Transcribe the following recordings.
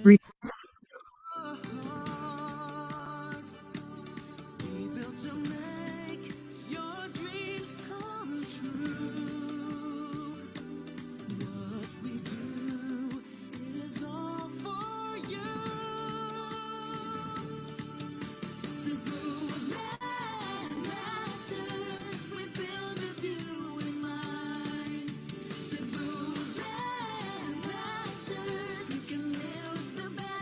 Re- We built to make your dreams come true. What we do is all for you. Cebu Landmasters, we build with you in mind. Cebu Landmasters, you can live the best.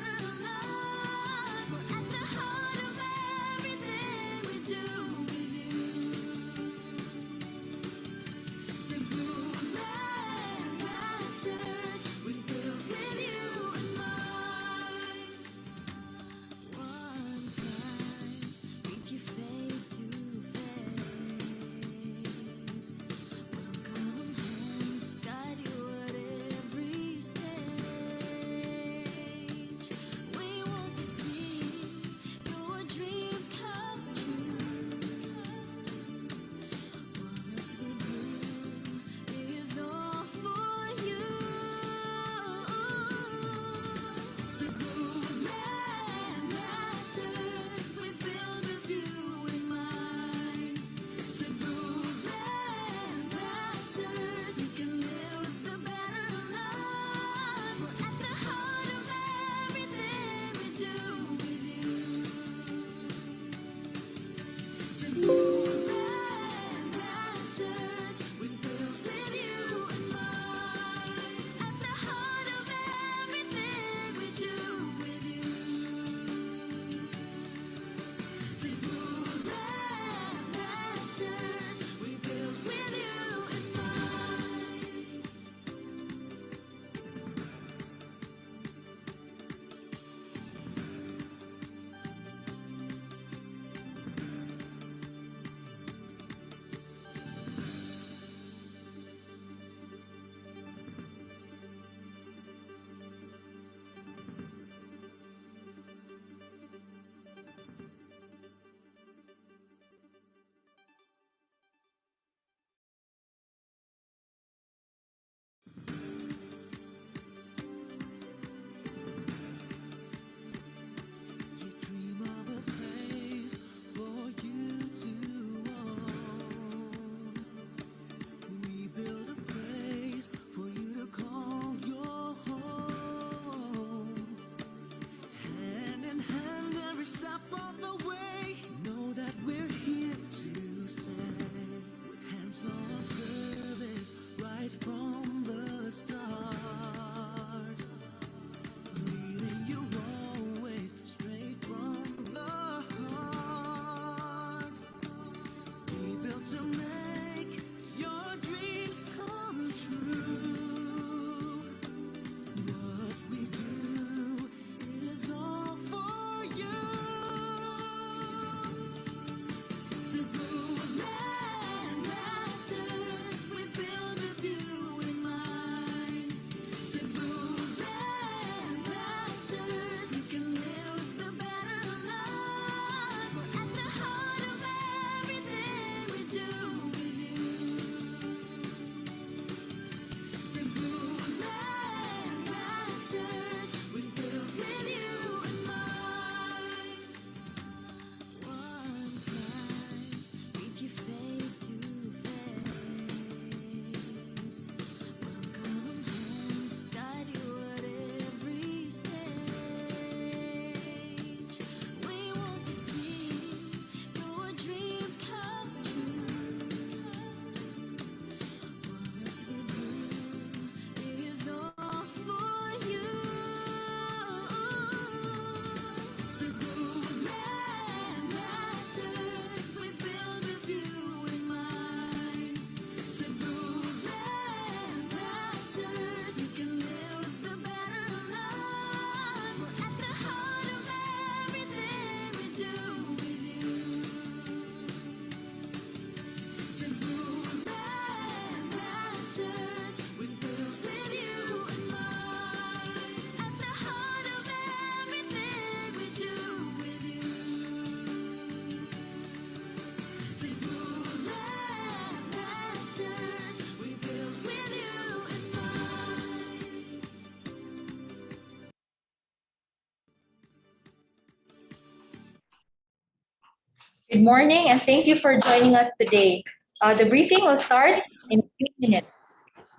Good morning and thank you for joining us today. The briefing will start in a few minutes.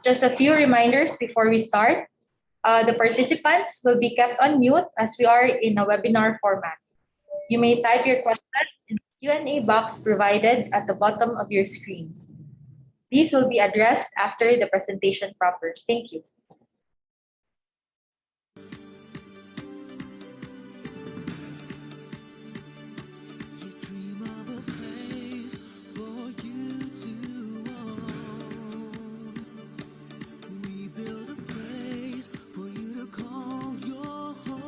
Just a few reminders before we start. The participants will be kept on mute as we are in a webinar format. You may type your questions in the Q&A box provided at the bottom of your screens. These will be addressed after the presentation proper. Thank you. You dream of a place for you to own. We build a place for you to call your home.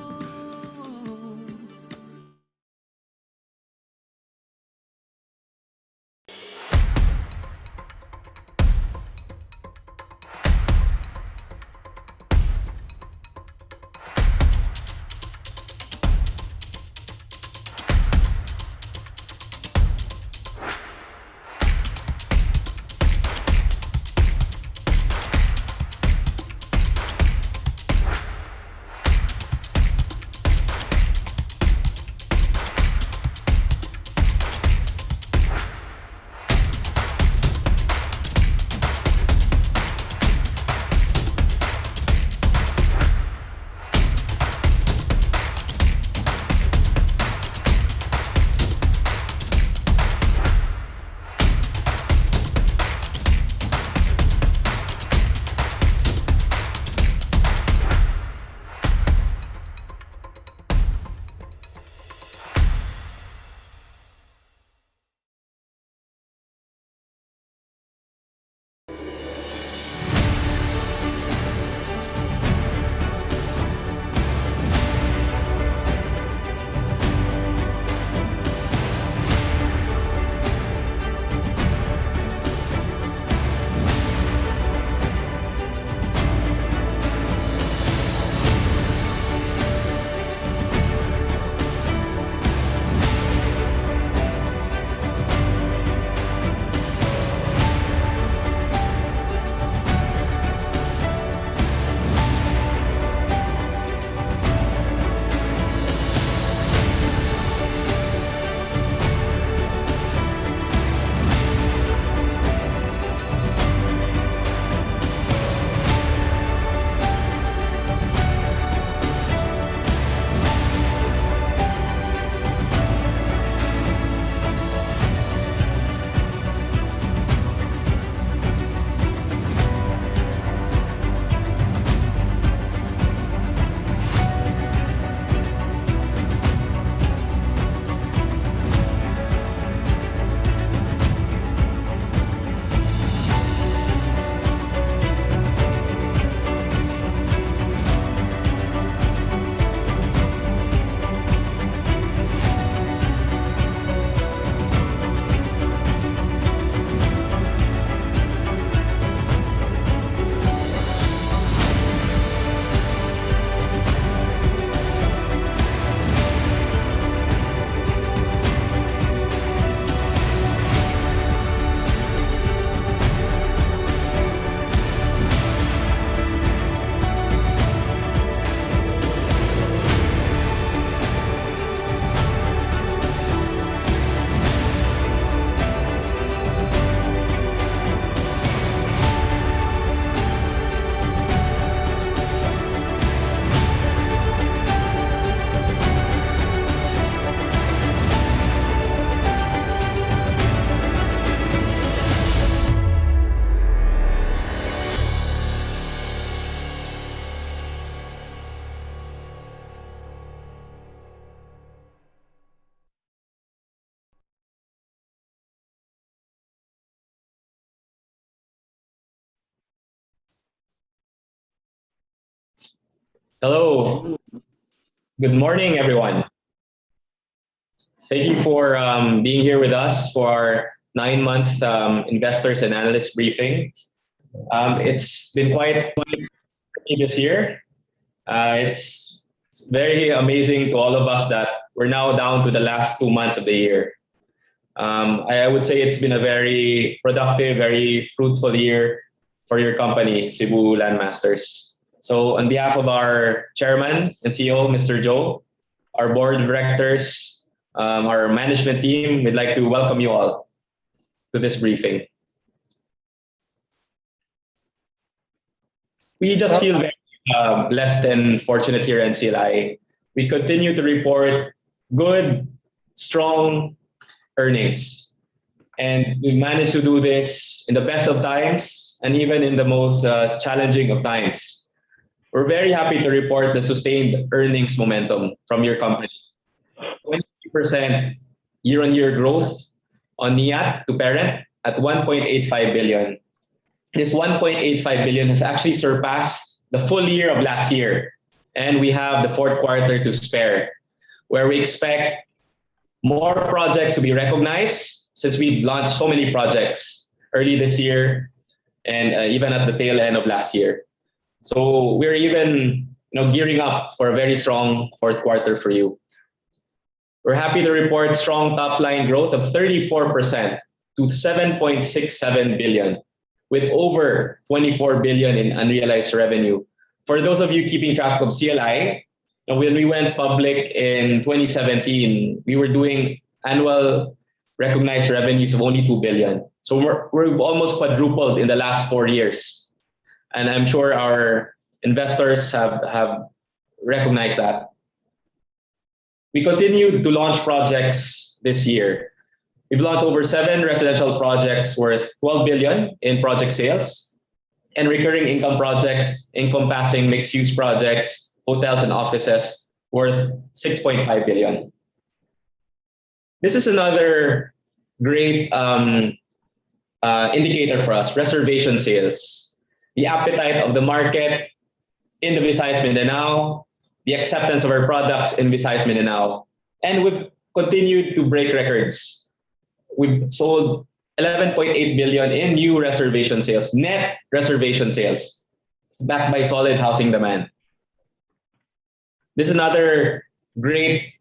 Hello, good morning, everyone. Thank you for being here with us for our 9-month investors and analyst briefing. It's been quite this year. It's very amazing to all of us that we're now down to the last 2 months of the year. I would say it's been a very productive, very fruitful year for your company, Cebu Landmasters. So on behalf of our chairman and CEO, Mr. Joe, our board of directors, our management team, we'd like to welcome you all to this briefing. We just feel very blessed and fortunate here in CLI. We continue to report good, strong earnings. And we managed to do this in the best of times and even in the most challenging of times. We're very happy to report the sustained earnings momentum from your company. 20% year-on-year growth on NIAT to parent at 1.85 billion. This 1.85 billion has actually surpassed the full year of last year. And we have the fourth quarter to spare, where we expect more projects to be recognized since we've launched so many projects early this year and even at the tail end of last year. So we're even gearing up for a very strong fourth quarter for you. We're happy to report strong top line growth of 34% to 7.67 billion with over 24 billion in unrealized revenue. For those of you keeping track of CLI, when we went public in 2017, we were doing annual recognized revenues of only 2 billion. So we're almost quadrupled in the last 4 years. And I'm sure our investors have recognized that. We continue to launch projects this year. We've launched over 7 residential projects worth 12 billion in project sales and recurring income projects encompassing mixed-use projects, hotels and offices worth 6.5 billion. This is another great indicator for us, reservation sales. The appetite of the market in the Visayas Mindanao, the acceptance of our products in Visayas Mindanao, and we've continued to break records. We've sold 11.8 billion in new reservation sales, net reservation sales, backed by solid housing demand. This is another great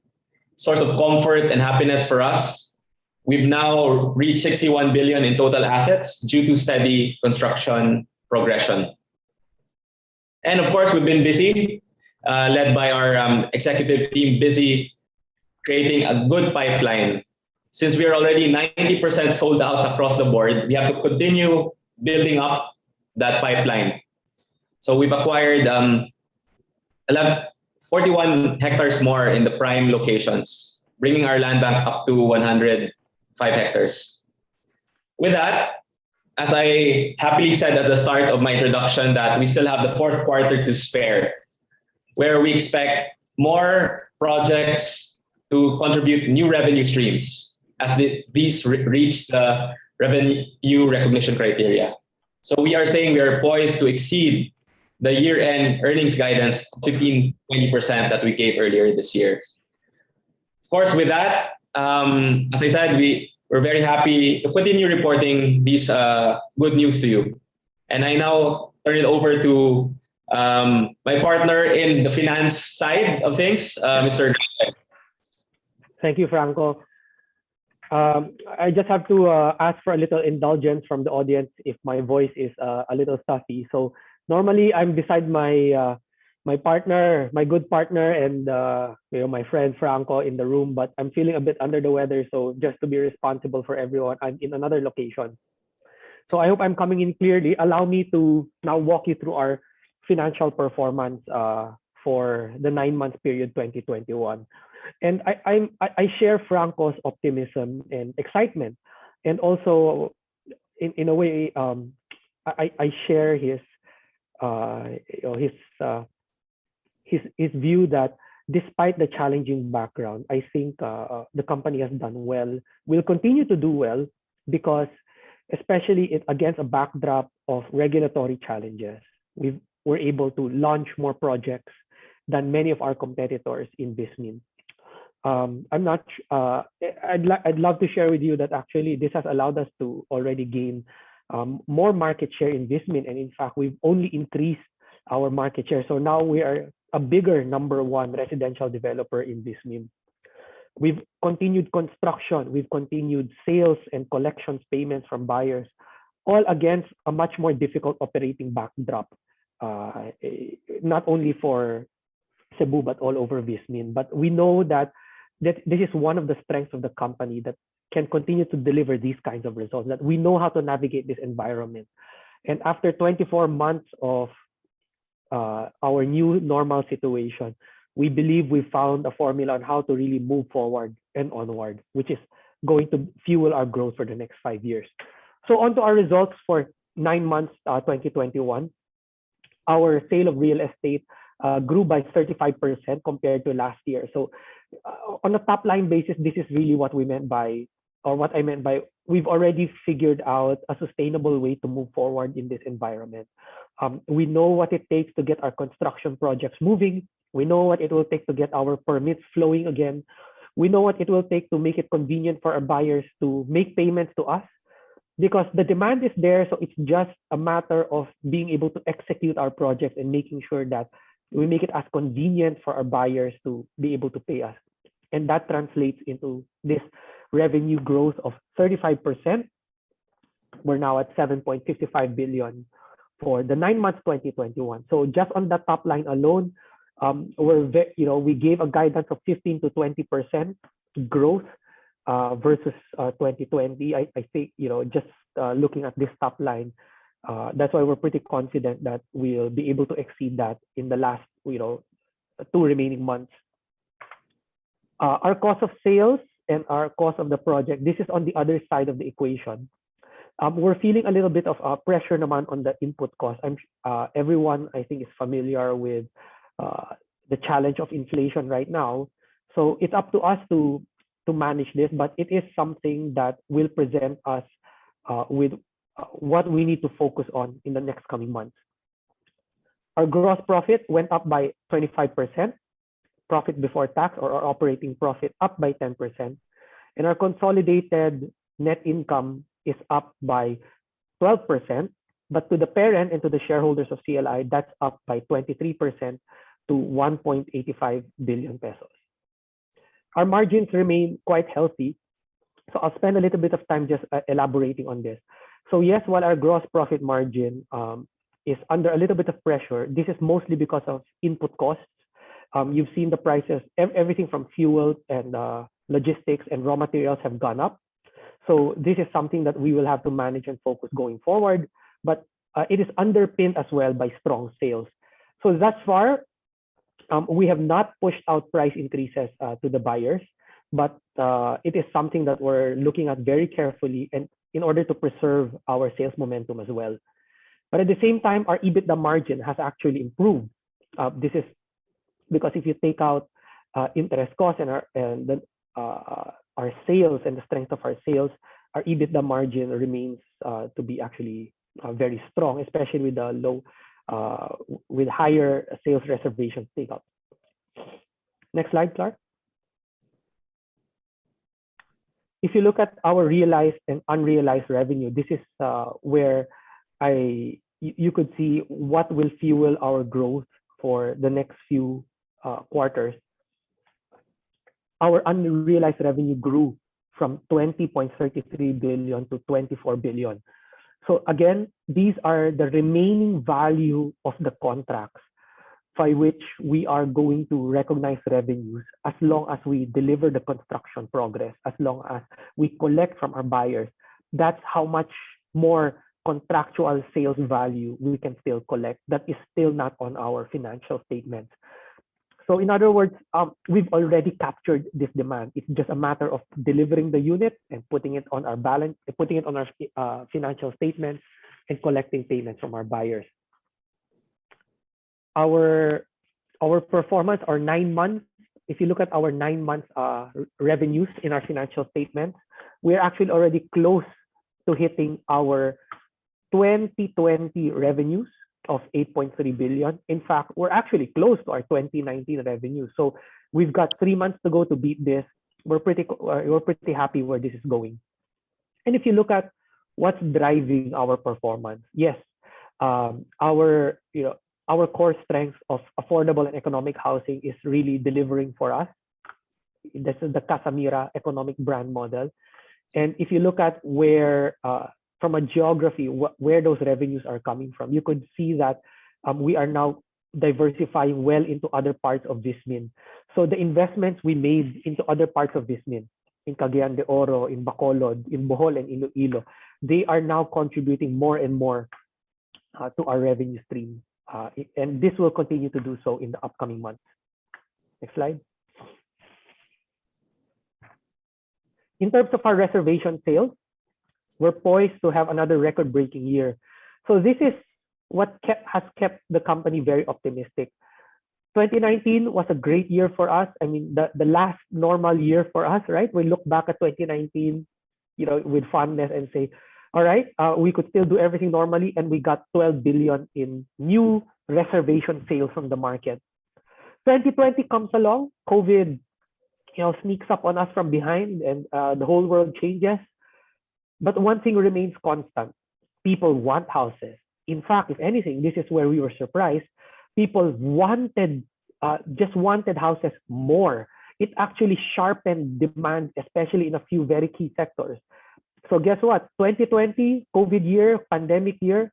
source of comfort and happiness for us. We've now reached 61 billion in total assets due to steady construction progression. And of course, we've been busy, led by our executive team, busy creating a good pipeline. Since we are already 90% sold out across the board, we have to continue building up that pipeline. So we've acquired 41 hectares more in the prime locations, bringing our land bank up to 105 hectares. With that, as I happily said at the start of my introduction, that we still have the fourth quarter to spare, where we expect more projects to contribute new revenue streams as these reach the revenue recognition criteria. So we are saying we are poised to exceed the year-end earnings guidance of 15-20% that we gave earlier this year. Of course, with that, as I said, we're very happy to continue reporting these good news to you. And I now turn it over to my partner in the finance side of things, Mr. Gache. Thank you, Franco. I just have to ask for a little indulgence from the audience if my voice is a little stuffy. So normally I'm beside my my partner, my good partner, and my friend Franco in the room, but I'm feeling a bit under the weather. So just to be responsible for everyone, I'm in another location. So I hope I'm coming in clearly. Allow me to now walk you through our financial performance for the 9-month period 2021. And I share Franco's optimism and excitement, and also in a way I share his view that despite the challenging background, I think the company has done well, will continue to do well, because especially against a backdrop of regulatory challenges, we're able to launch more projects than many of our competitors in VisMin. I'd love to share with you that actually this has allowed us to already gain more market share in VisMin, and in fact we've only increased our market share. So now we are a bigger #1 residential developer in VisMin. We've continued construction, we've continued sales and collections payments from buyers, all against a much more difficult operating backdrop, not only for Cebu but all over VisMin. But we know that that this is one of the strengths of the company that can continue to deliver these kinds of results, that we know how to navigate this environment. And after 24 months of our new normal situation, we believe we found a formula on how to really move forward and onward, which is going to fuel our growth for the next 5 years. So on to our results for 9 months 2021. Our sale of real estate grew by 35% compared to last year. So on a top line basis, this is really what we meant by, or what I meant by, we've already figured out a sustainable way to move forward in this environment. We know what it takes to get our construction projects moving. We know what it will take to get our permits flowing again. We know what it will take to make it convenient for our buyers to make payments to us, because the demand is there. So it's just a matter of being able to execute our projects and making sure that we make it as convenient for our buyers to be able to pay us. And that translates into this revenue growth of 35%. We're now at 7.55 billion for the 9 months 2021. So just on the top line alone, we gave a guidance of 15 to 20% growth versus 2020. I think, just looking at this top line, that's why we're pretty confident that we'll be able to exceed that in the last, 2 remaining months. Our cost of sales and our cost of the project, this is on the other side of the equation. We're feeling a little bit of pressure naman on the input cost. Everyone, I think, is familiar with the challenge of inflation right now. So it's up to us to manage this, but it is something that will present us with what we need to focus on in the next coming months. Our gross profit went up by 25%, profit before tax, or our operating profit, up by 10%. And our consolidated net income is up by 12%, but to the parent and to the shareholders of CLI, that's up by 23% to 1.85 billion pesos. Our margins remain quite healthy. So I'll spend a little bit of time just elaborating on this. So yes, while our gross profit margin is under a little bit of pressure, this is mostly because of input costs. You've seen the prices, everything from fuel and logistics and raw materials have gone up. So this is something that we will have to manage and focus going forward, but it is underpinned as well by strong sales. So thus far, we have not pushed out price increases to the buyers, but it is something that we're looking at very carefully, and in order to preserve our sales momentum as well. But at the same time, our EBITDA margin has actually improved. This is because if you take out interest costs and our sales and the strength of our sales, our EBITDA margin remains to be actually very strong, especially with the low, with higher sales reservations take up. Next slide, Clark. If you look at our realized and unrealized revenue, this is where you could see what will fuel our growth for the next few quarters. Our unrealized revenue grew from 20.33 billion to 24 billion. So again, these are the remaining value of the contracts by which we are going to recognize revenues as long as we deliver the construction progress, as long as we collect from our buyers. That's how much more contractual sales value we can still collect that is still not on our financial statements. So in other words, we've already captured this demand. It's just a matter of delivering the unit and putting it on our balance, putting it on our financial statements and collecting payments from our buyers. Our performance, our 9 months, if you look at our 9 months revenues in our financial statements, we're actually already close to hitting our 2020 revenues of 8.3 billion. In fact, we're actually close to our 2019 revenue. So we've got 3 months to go to beat this. We're pretty happy where this is going. And if you look at what's driving our performance, yes, our core strength of affordable and economic housing is really delivering for us. This is the Casamira economic brand model. And if you look at where from a geography, where those revenues are coming from, you could see that we are now diversifying well into other parts of VisMin. So the investments we made into other parts of VisMin, in Cagayan de Oro, in Bacolod, in Bohol, and Iloilo, they are now contributing more and more to our revenue stream. And this will continue to do so in the upcoming months. Next slide. In terms of our reservation sales, we're poised to have another record-breaking year. So this is what has kept the company very optimistic. 2019 was a great year for us. I mean, the last normal year for us, right? We look back at 2019, with fondness and say, all right, we could still do everything normally, and we got 12 billion in new reservation sales from the market. 2020 comes along, COVID, sneaks up on us from behind, and the whole world changes. But one thing remains constant: people want houses. In fact, if anything, this is where we were surprised. People just wanted houses more. It actually sharpened demand, especially in a few very key sectors. So guess what? 2020, COVID year, pandemic year,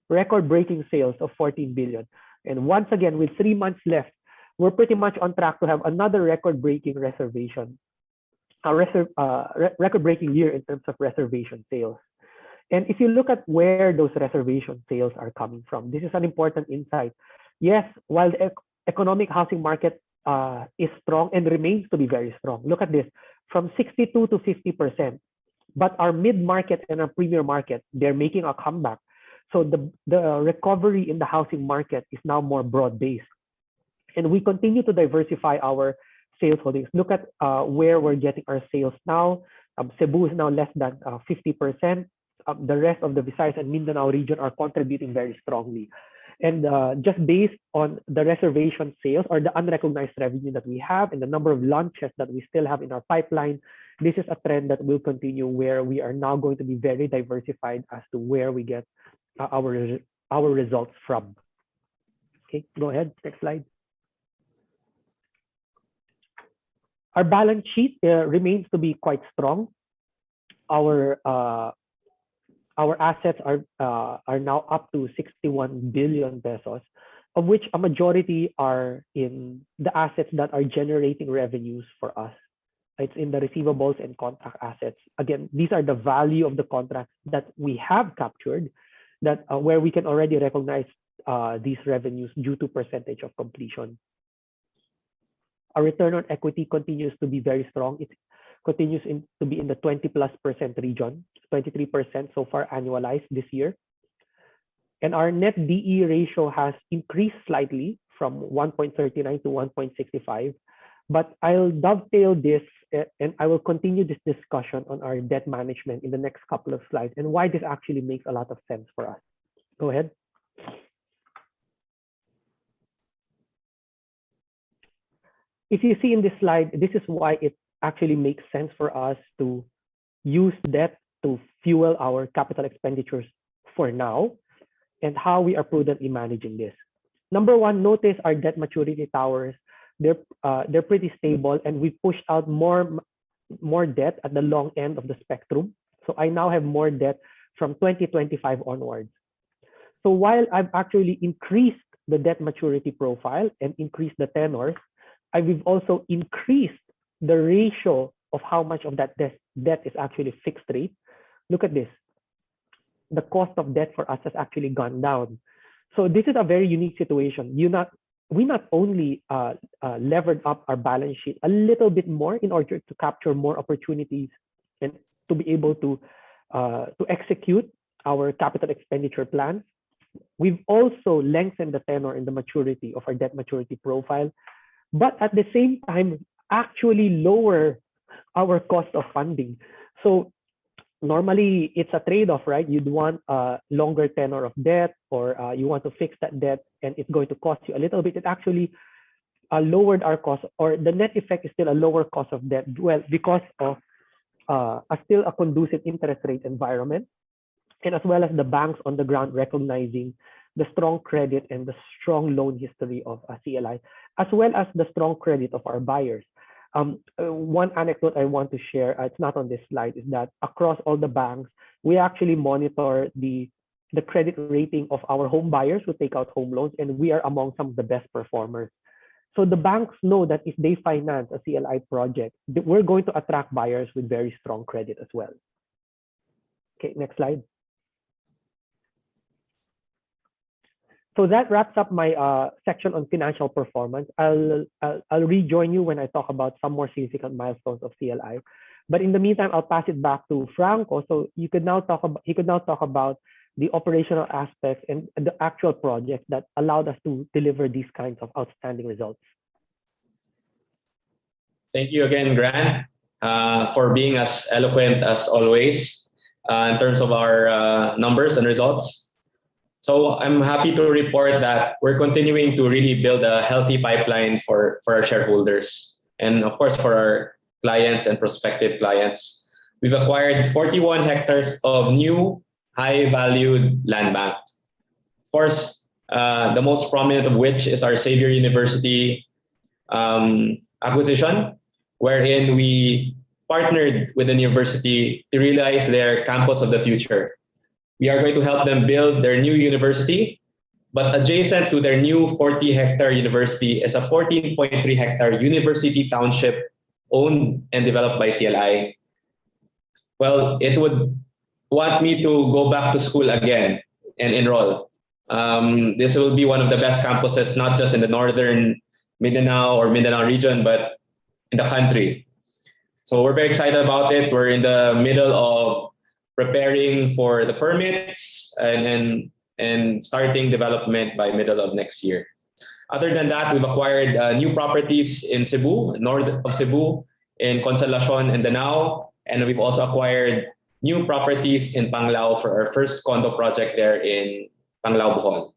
record-breaking sales of 14 billion. And once again, with 3 months left, we're pretty much on track to have another record-breaking record-breaking year in terms of reservation sales. And if you look at where those reservation sales are coming from, this is an important insight. Yes, while the economic housing market is strong and remains to be very strong, look at this, from 62 to 50%. But our mid-market and our premier market, they're making a comeback. So the recovery in the housing market is now more broad-based. And we continue to diversify our sales holdings. Look at where we're getting our sales now. Cebu is now less than 50%. The rest of the Visayas and Mindanao region are contributing very strongly. And just based on the reservation sales or the unrecognized revenue that we have and the number of launches that we still have in our pipeline, this is a trend that will continue, where we are now going to be very diversified as to where we get our results from. Okay, go ahead, next slide. Our balance sheet remains to be quite strong. Our assets are now up to 61 billion pesos, of which a majority are in the assets that are generating revenues for us. It's in the receivables and contract assets. Again, these are the value of the contracts that we have captured, that where we can already recognize these revenues due to percentage of completion. Our return on equity continues to be very strong. It continues to be in the 20+% region, 23% so far annualized this year. And our net DE ratio has increased slightly from 1.39 to 1.65. But I'll dovetail this and I will continue this discussion on our debt management in the next couple of slides and why this actually makes a lot of sense for us. Go ahead. If you see in this slide, this is why it actually makes sense for us to use debt to fuel our capital expenditures for now, and how we are prudently managing this. Number one, notice our debt maturity towers. They're pretty stable, and we pushed out more debt at the long end of the spectrum. So I now have more debt from 2025 onwards. So while I've actually increased the debt maturity profile and increased the tenors, we've also increased the ratio of how much of that debt is actually fixed rate. Look at this. The cost of debt for us has actually gone down. So this is a very unique situation. We not only levered up our balance sheet a little bit more in order to capture more opportunities and to be able to execute our capital expenditure plans. We've also lengthened the tenor and the maturity of our debt maturity profile, but at the same time, actually lower our cost of funding. So normally it's a trade-off, right? You'd want a longer tenor of debt, or you want to fix that debt and it's going to cost you a little bit. It actually lowered our cost, or the net effect is still a lower cost of debt, well, because of still a conducive interest rate environment, and as well as the banks on the ground recognizing the strong credit and the strong loan history of CLI, as well as the strong credit of our buyers. One anecdote I want to share, it's not on this slide, is that across all the banks, we actually monitor the the credit rating of our home buyers who take out home loans, and we are among some of the best performers. So the banks know that if they finance a CLI project, we're going to attract buyers with very strong credit as well. Okay, next slide. So that wraps up my section on financial performance. I'll rejoin you when I talk about some more significant milestones of CLI. But in the meantime, I'll pass it back to Franco. So he could now talk about the operational aspects and the actual projects that allowed us to deliver these kinds of outstanding results. Thank you again, Grant, for being as eloquent as always in terms of our numbers and results. So I'm happy to report that we're continuing to really build a healthy pipeline for our shareholders and of course for our clients and prospective clients. We've acquired 41 hectares of new high-valued land bank. Of course, the most prominent of which is our Xavier University acquisition, wherein we partnered with the university to realize their campus of the future. We are going to help them build their new university, but adjacent to their new 40-hectare university is a 14.3-hectare university township owned and developed by CLI. Well, it would want me to go back to school again and enroll. This will be one of the best campuses, not just in the northern Mindanao or Mindanao region, but in the country. So we're very excited about it. We're in the middle of preparing for the permits and starting development by middle of next year. Other than that, we've acquired new properties in Cebu, north of Cebu, in Consolacion and Danao, and we've also acquired new properties in Panglao for our first condo project there in Panglao, Bohol.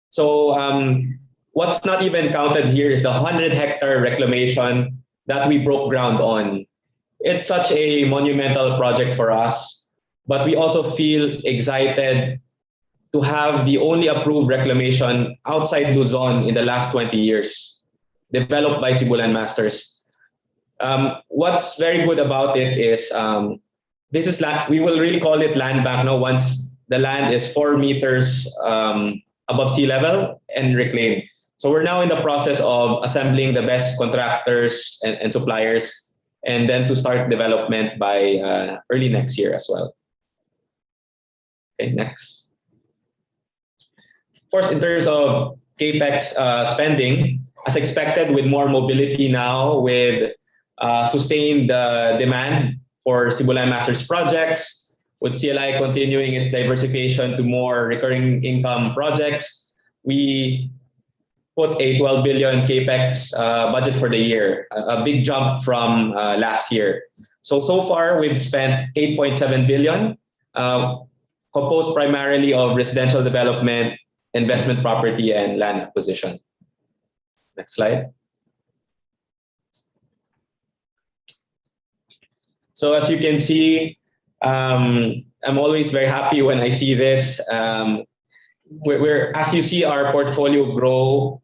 So what's not even counted here is the 100-hectare reclamation that we broke ground on. It's such a monumental project for us, but we also feel excited to have the only approved reclamation outside Luzon in the last 20 years, developed by Cebu Landmasters. What's very good about it is this is land, we will really call it land bank now once the land is 4 meters above sea level and reclaimed. So we're now in the process of assembling the best contractors and suppliers, and then to start development by early next year as well. Okay, next. Of course, in terms of CAPEX spending, as expected, with more mobility now, with sustained demand for Cebu Landmasters projects, with CLI continuing its diversification to more recurring income projects, we put a 12 billion CAPEX budget for the year, a big jump from last year. So far, we've spent 8.7 billion, composed primarily of residential development, investment property, and land acquisition. Next slide. So as you can see, I'm always very happy when I see this. As you see our portfolio grow,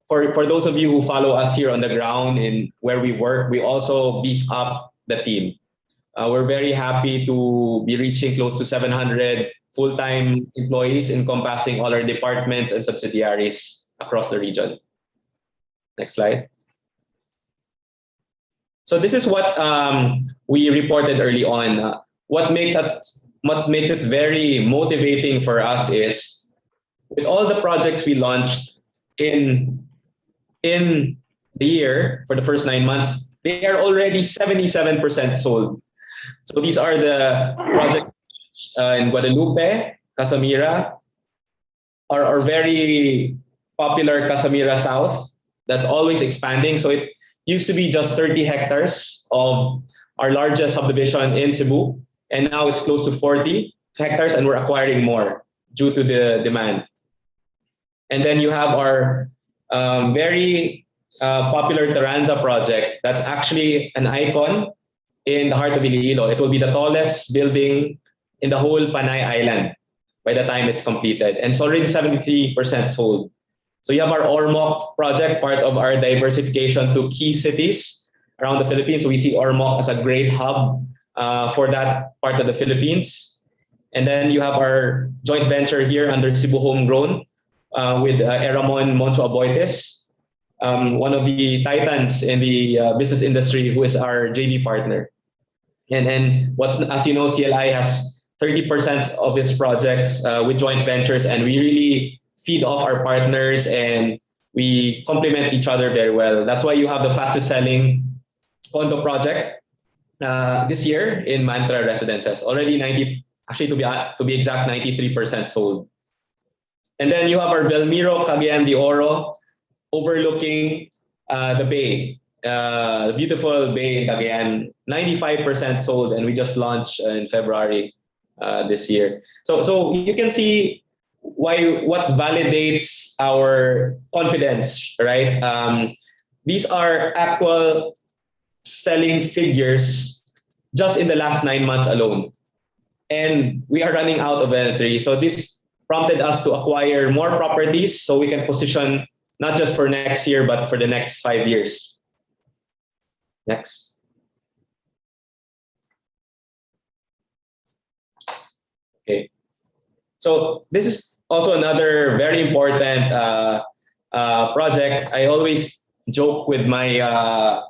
for those of you who follow us here on the ground in where we work, we also beef up the team. We're very happy to be reaching close to 700 full-time employees encompassing all our departments and subsidiaries across the region. Next slide. So this is what we reported early on. What makes it very motivating for us is with all the projects we launched in the year for the first 9 months, they are already 77% sold. So these are the projects in Guadalupe, Casamira, our very popular Casamira South that's always expanding. So it used to be just 30 hectares of our largest subdivision in Cebu, and now it's close to 40 hectares, and we're acquiring more due to the demand. And then you have our very popular Taranza project that's actually an icon in the heart of Iloilo. It will be the tallest building in the whole Panay Island by the time it's completed, and it's already 73% sold. So you have our Ormoc project, part of our diversification to key cities around the Philippines. So we see Ormoc as a great hub for that part of the Philippines. And then you have our joint venture here under Cebu Homegrown with Eramon Moncho Aboites, one of the titans in the business industry, who is our JV partner. And as you know, CLI has 30% of its projects with joint ventures, and we really feed off our partners and we complement each other very well. That's why you have the fastest selling condo project this year in Mantra Residences. Already 90, actually to be exact, 93% sold. And then you have our Belmiro Cagayan de Oro overlooking the bay, the beautiful bay in Cagayan, 95% sold, and we just launched in February this year. So you can see what validates our confidence, right? These are actual selling figures just in the last 9 months alone. And we are running out of inventory. So this prompted us to acquire more properties so we can position not just for next year, but for the next 5 years. Next. Okay. So this is also another very important project. I always joke with my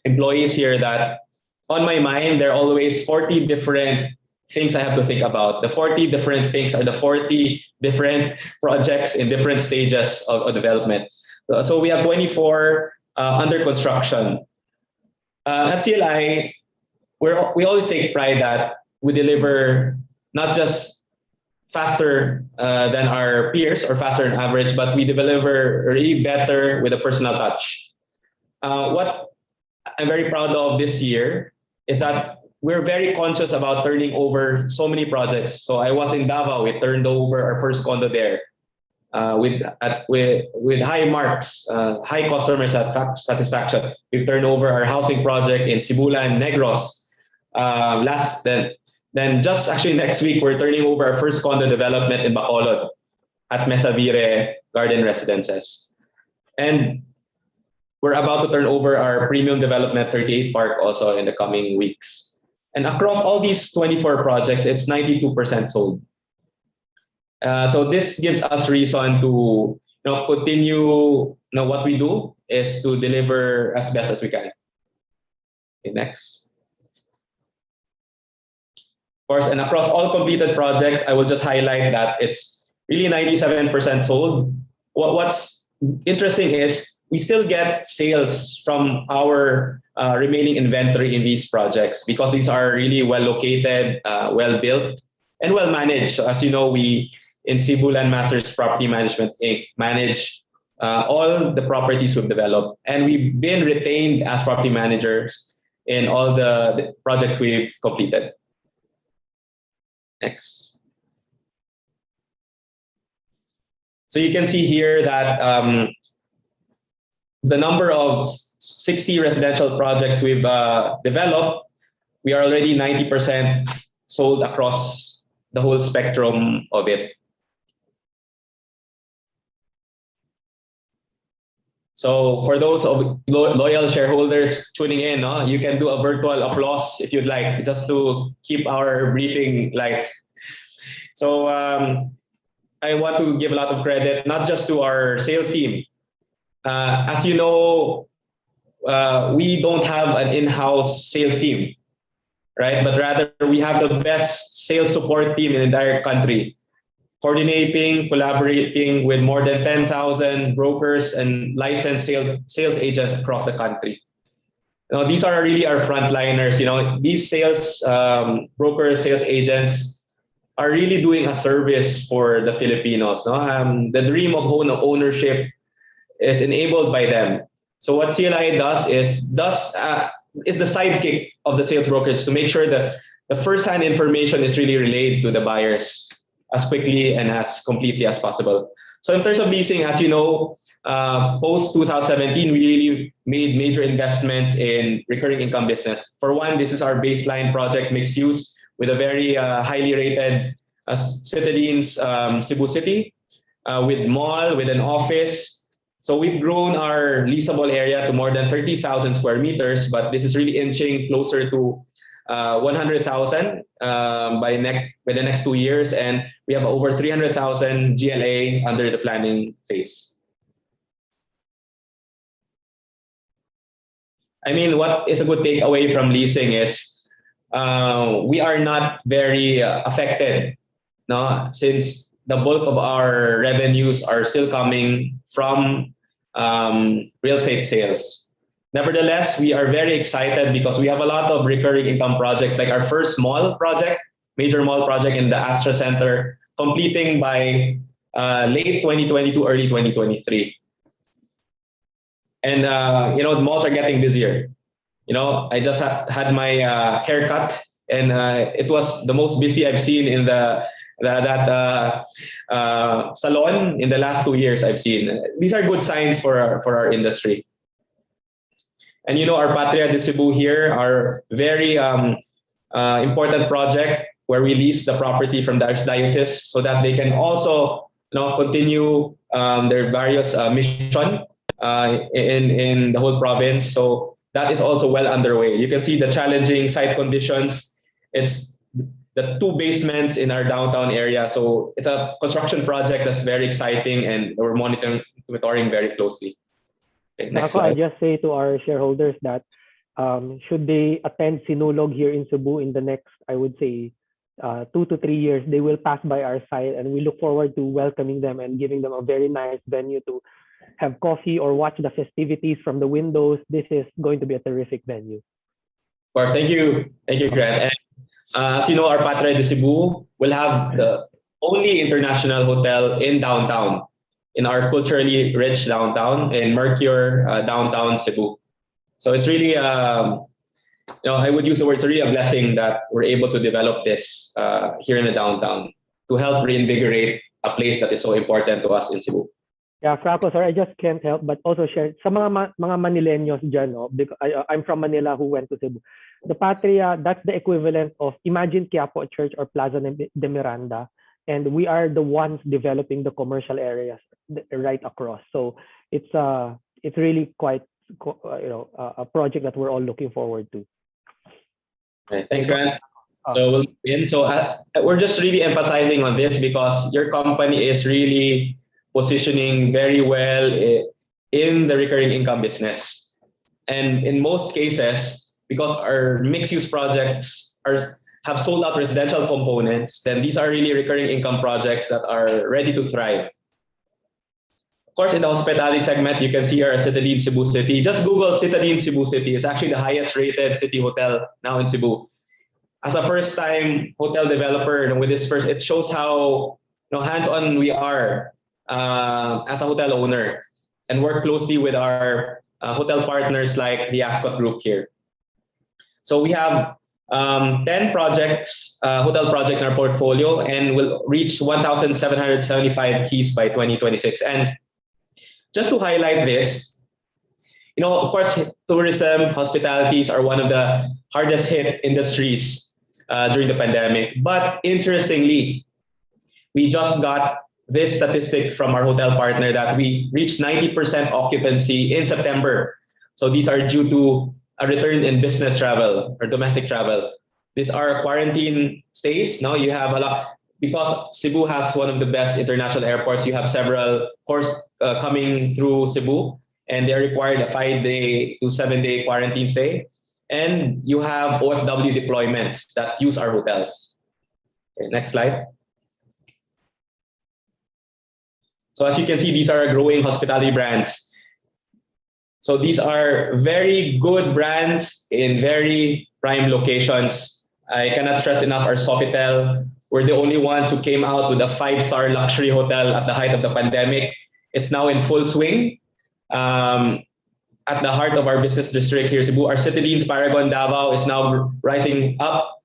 employees here that on my mind, there are always 40 different things I have to think about. The 40 different things are the 40 different projects in different stages of development. So we have 24 under construction. At CLI, we always take pride that we deliver not just faster than our peers or faster than average, but we deliver really better with a personal touch. What I'm very proud of this year is that we're very conscious about turning over so many projects. So I was in Davao, we turned over our first condo there with high marks, high customer satisfaction. We've turned over our housing project in Cebu Negros. Then just actually next week, we're turning over our first condo development in Bacolod at Mesavire Garden Residences. And we're about to turn over our premium development 38 Park also in the coming weeks. And across all these 24 projects, it's 92% sold. So this gives us reason to continue. What we do is to deliver as best as we can. Okay, next. Of course, and across all completed projects, I will just highlight that it's really 97% sold. What's interesting is we still get sales from our remaining inventory in these projects because these are really well located, well built, and well managed. So as you know, we in Cebu Landmasters Property Management Inc. manage all the properties we've developed, and we've been retained as property managers in all the projects we've completed. Next. So you can see here that the number of 60 residential projects we've developed, we are already 90% sold across the whole spectrum of it. So for those of loyal shareholders tuning in, you can do a virtual applause if you'd like, just to keep our briefing live. So I want to give a lot of credit, not just to our sales team. As you know, we don't have an in-house sales team, right? But rather, we have the best sales support team in the entire country, coordinating, collaborating with more than 10,000 brokers and licensed sales agents across the country. These are really our frontliners. These sales brokers, sales agents are really doing a service for the Filipinos. The dream of home ownership is enabled by them. So what CLI does is the sidekick of the sales brokerage to make sure that the first-hand information is really relayed to the buyers as quickly and as completely as possible. So in terms of leasing, as you know, post 2017, we really made major investments in recurring income business. For one, this is our baseline project, mixed use, with a very highly rated Citadines Cebu City, with mall, with an office. So we've grown our leasable area to more than 30,000 square meters, but this is really inching closer to 100,000 by the next 2 years, and we have over 300,000 GLA under the planning phase. I mean, what is a good takeaway from leasing is we are not very affected, no, since the bulk of our revenues are still coming from real estate sales. Nevertheless, we are very excited because we have a lot of recurring income projects, like our first mall project, major mall project in the Astra Center, completing by late 2022, early 2023. And the malls are getting busier. I just had my haircut, and it was the most busy I've seen in that salon in the last 2 years. I've seen these are good signs for our industry. And our Patria de Cebu here, our very important project where we lease the property from the archdiocese so that they can also continue their various mission in the whole province. So that is also well underway. You can see the challenging site conditions. It's the 2 basements in our downtown area. So it's a construction project that's very exciting, and we're monitoring very closely. Okay, next slide. I just say to our shareholders that should they attend Sinulog here in Cebu in the next, I would say, 2 to 3 years, they will pass by our site, and we look forward to welcoming them and giving them a very nice venue to have coffee or watch the festivities from the windows. This is going to be a terrific venue. Of course, thank you, Grant. And as you know, our Patria de Cebu will have the only international hotel in downtown, in our culturally rich downtown, in Mercure downtown Cebu. So it's really, I would use the word, it's really a blessing that we're able to develop this here in the downtown to help reinvigorate a place that is so important to us in Cebu. Yeah, Franco, sorry, I just can't help but also share sa mga Manileños dyan, no? Because I'm from Manila who went to Cebu. The Patria, that's the equivalent of, imagine Quiapo Church or Plaza de Miranda, and we are the ones developing the commercial areas right across. So it's really quite a project that we're all looking forward to. Okay, thanks, Grant. So we're just really emphasizing on this because your company is really positioning very well in the recurring income business. And in most cases, because our mixed-use projects have sold out residential components, then these are really recurring income projects that are ready to thrive. Of course, in the hospitality segment, you can see our Citadine Cebu City. Just Google Citadine Cebu City. It's actually the highest rated city hotel now in Cebu. As a first-time hotel developer, with this first, it shows how hands-on we are as a hotel owner, and work closely with our hotel partners like the Ascot Group here. So we have 10 projects, hotel projects in our portfolio, and will reach 1,775 keys by 2026. And just to highlight this, of course, tourism, hospitalities are one of the hardest hit industries during the pandemic. But interestingly, we just got this statistic from our hotel partner that we reached 90% occupancy in September. So these are due to a return in business travel or domestic travel. These are quarantine stays. Now you have a lot, because Cebu has one of the best international airports. You have several course coming through Cebu, and they are required a 5-day to 7-day quarantine stay. And you have OFW deployments that use our hotels. Okay, next slide. So as you can see, these are growing hospitality brands. So these are very good brands in very prime locations. I cannot stress enough our Sofitel. We're the only ones who came out with a 5-star luxury hotel at the height of the pandemic. It's now in full swing. At the heart of our business district here, Cebu, our Citadine's Paragon Davao is now rising up.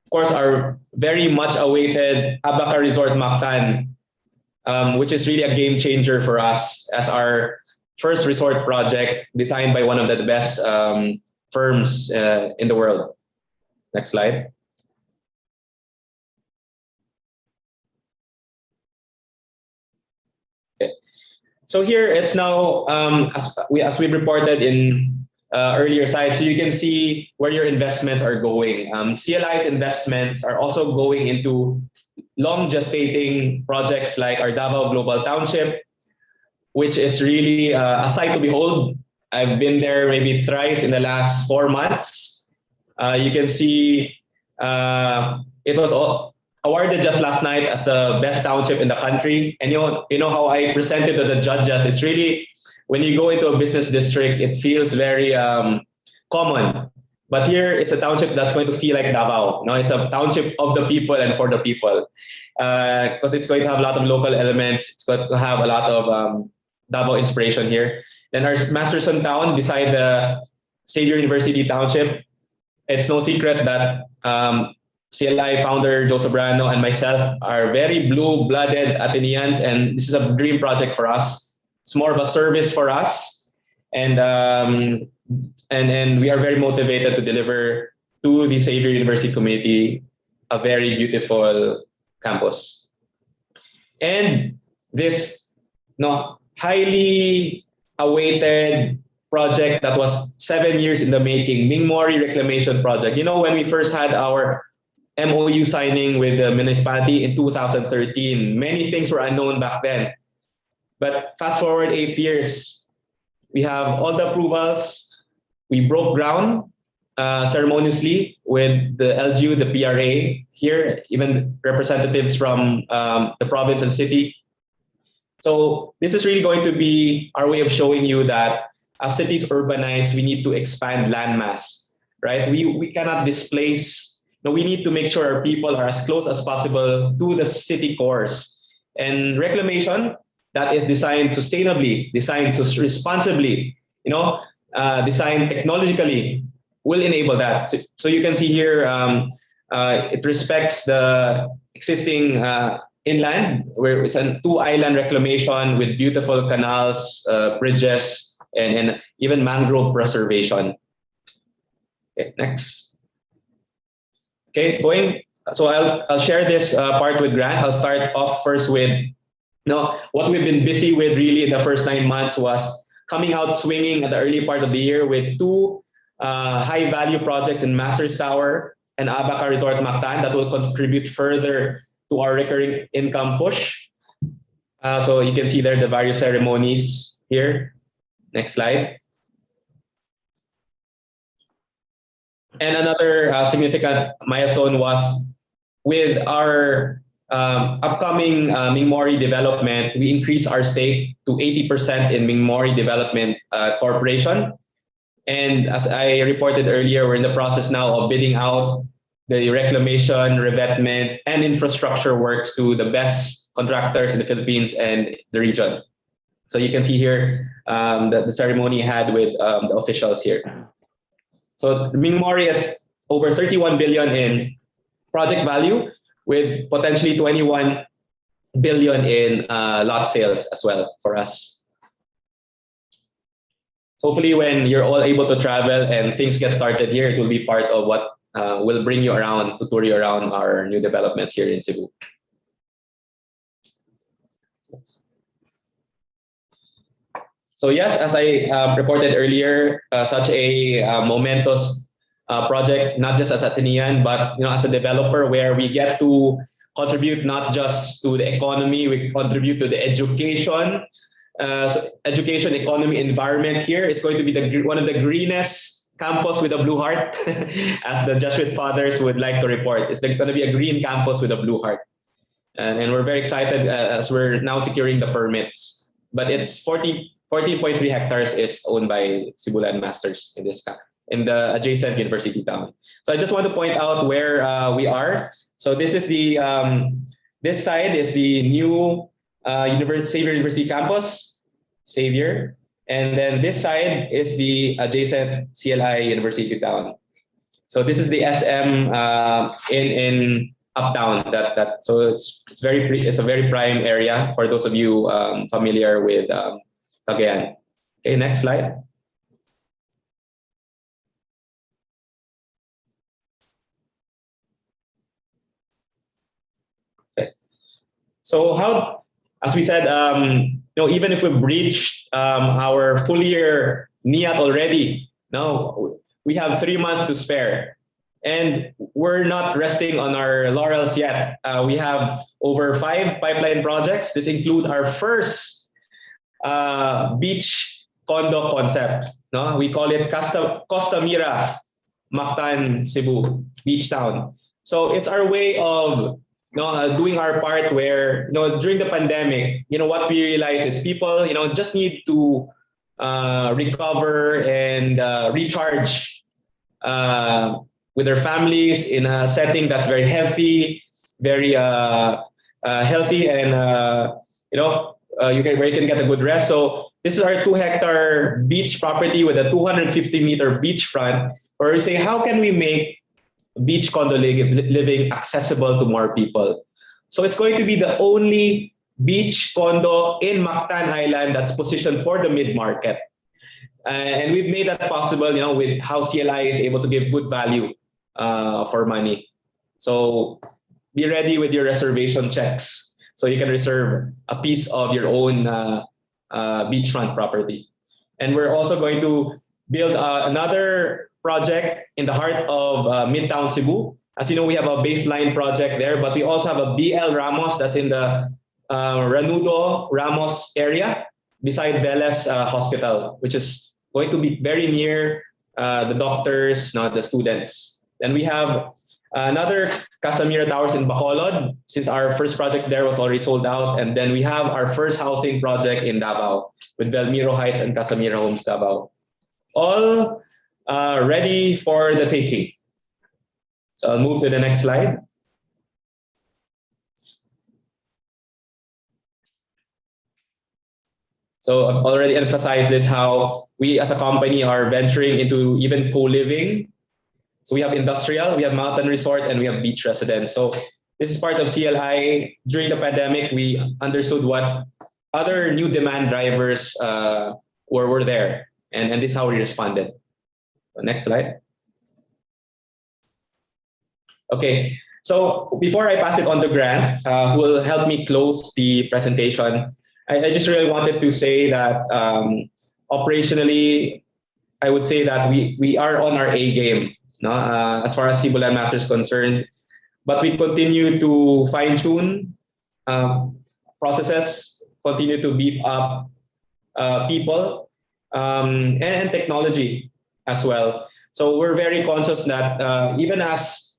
Of course, our very much awaited Abaca Resort Mactan, which is really a game changer for us as our first resort project designed by one of the best firms in the world. Next slide. Okay. So here it's now, as we reported in earlier slide, so you can see where your investments are going. CLI's investments are also going into long gestating projects like our Davao Global Township, which is really a sight to behold. I've been there maybe thrice in the last 4 months. You can see it was awarded just last night as the best township in the country. And you know how I presented to the judges. It's really, when you go into a business district, it feels very common. But here, it's a township that's going to feel like Davao. No, it's a township of the people and for the people, because it's going to have a lot of local elements. It's going to have a lot of Davao inspiration here. Then our Masterson town beside the Xavier University Township. It's no secret that CLI founder Joe Sobrano and myself are very blue-blooded Athenians, and this is a dream project for us. It's more of a service for us, and we are very motivated to deliver to the Xavier University community a very beautiful campus. And this highly awaited project that was 7 years in the making, Mingmori Reclamation Project. When we first had our MOU signing with the municipality in 2013, many things were unknown back then. But fast forward 8 years, we have all the approvals. We broke ground ceremoniously with the LGU, the PRA here, even representatives from the province and city. So this is really going to be our way of showing you that as cities urbanize, we need to expand landmass, right? We cannot displace. We need to make sure our people are as close as possible to the city cores. And reclamation that is designed sustainably, designed responsibly, designed technologically, will enable that. So you can see here, it respects the existing inland, where it's a 2-island reclamation with beautiful canals, bridges, and even mangrove preservation. Okay, next. Okay, so I'll share this part with Grant. I'll start off first with what we've been busy with really in the first 9 months was coming out swinging at the early part of the year with 2 high-value projects in Masters Tower and Abaca Resort Mactan that will contribute further to our recurring income push. So you can see there the various ceremonies here. Next slide. And another significant milestone was with our upcoming Mingmori development. We increased our stake to 80% in Mingmori Development Corporation. And as I reported earlier, we're in the process now of bidding out the reclamation, revetment, and infrastructure works to the best contractors in the Philippines and the region. So you can see here the ceremony had with the officials here. So Mingmori has over 31 billion in project value, with potentially 21 billion in lot sales as well for us. Hopefully when you're all able to travel and things get started here, it will be part of what will bring you around, to tour you around our new developments here in Cebu. So yes, as I reported earlier, such a momentous project, not just as Atenean, but as a developer, where we get to contribute not just to the economy, we contribute to the education, education, economy, environment here. It's going to be one of the greenest campus with a blue heart, as the Jesuit fathers would like to report. It's going to be a green campus with a blue heart. And we're very excited as we're now securing the permits. But it's 14.3 hectares is owned by Cebu Landmasters in the adjacent university town. So I just want to point out where we are. So this is this side is the new Xavier University campus, Xavier. And then this side is the adjacent CLI University town. So this is the SM in Uptown. So it's a very prime area for those of you familiar with Cagayan. Okay, next slide. Okay. So as we said, even if we breached our full year NIAT already, No, we have 3 months to spare. And we're not resting on our laurels yet. We have over 5 pipeline projects. This include our first beach condo concept. No, we call it Costa Mira, Mactan, Cebu, Beach Town. So it's our way of doing our part where during the pandemic, what we realize is people just need to recover and recharge with their families in a setting that's very healthy, very healthy, and where you can get a good rest. So this is our 2-hectare beach property with a 250-meter beachfront, where we say, how can we make beach condo living accessible to more people? So it's going to be the only beach condo in Mactan Island that's positioned for the mid-market. And we've made that possible, with how CLI is able to give good value for money. So be ready with your reservation checks so you can reserve a piece of your own beachfront property. And we're also going to build another project in the heart of Midtown Cebu. As you know, we have a baseline project there, but we also have a BL Ramos that's in the Ranudo Ramos area beside Veles Hospital, which is going to be very near the doctors, not the students. Then we have another Casamira Towers in Bacolod, since our first project there was already sold out. And then we have our first housing project in Davao with Velmiro Heights and Casamira Homes Davao. All ready for the taking. So I'll move to the next slide. So I've already emphasized this, how we as a company are venturing into even co-living. So we have industrial, we have mountain resort, and we have beach residence. So this is part of CLI. During the pandemic, we understood what other new demand drivers were there. And this is how we responded. Next slide. Okay, so before I pass it on to Grant, who will help me close the presentation, I just really wanted to say that operationally, I would say that we are on our A game, no? As far as Cebu Landmasters is concerned, but we continue to fine tune processes, continue to beef up people and technology as well. So we're very conscious that even as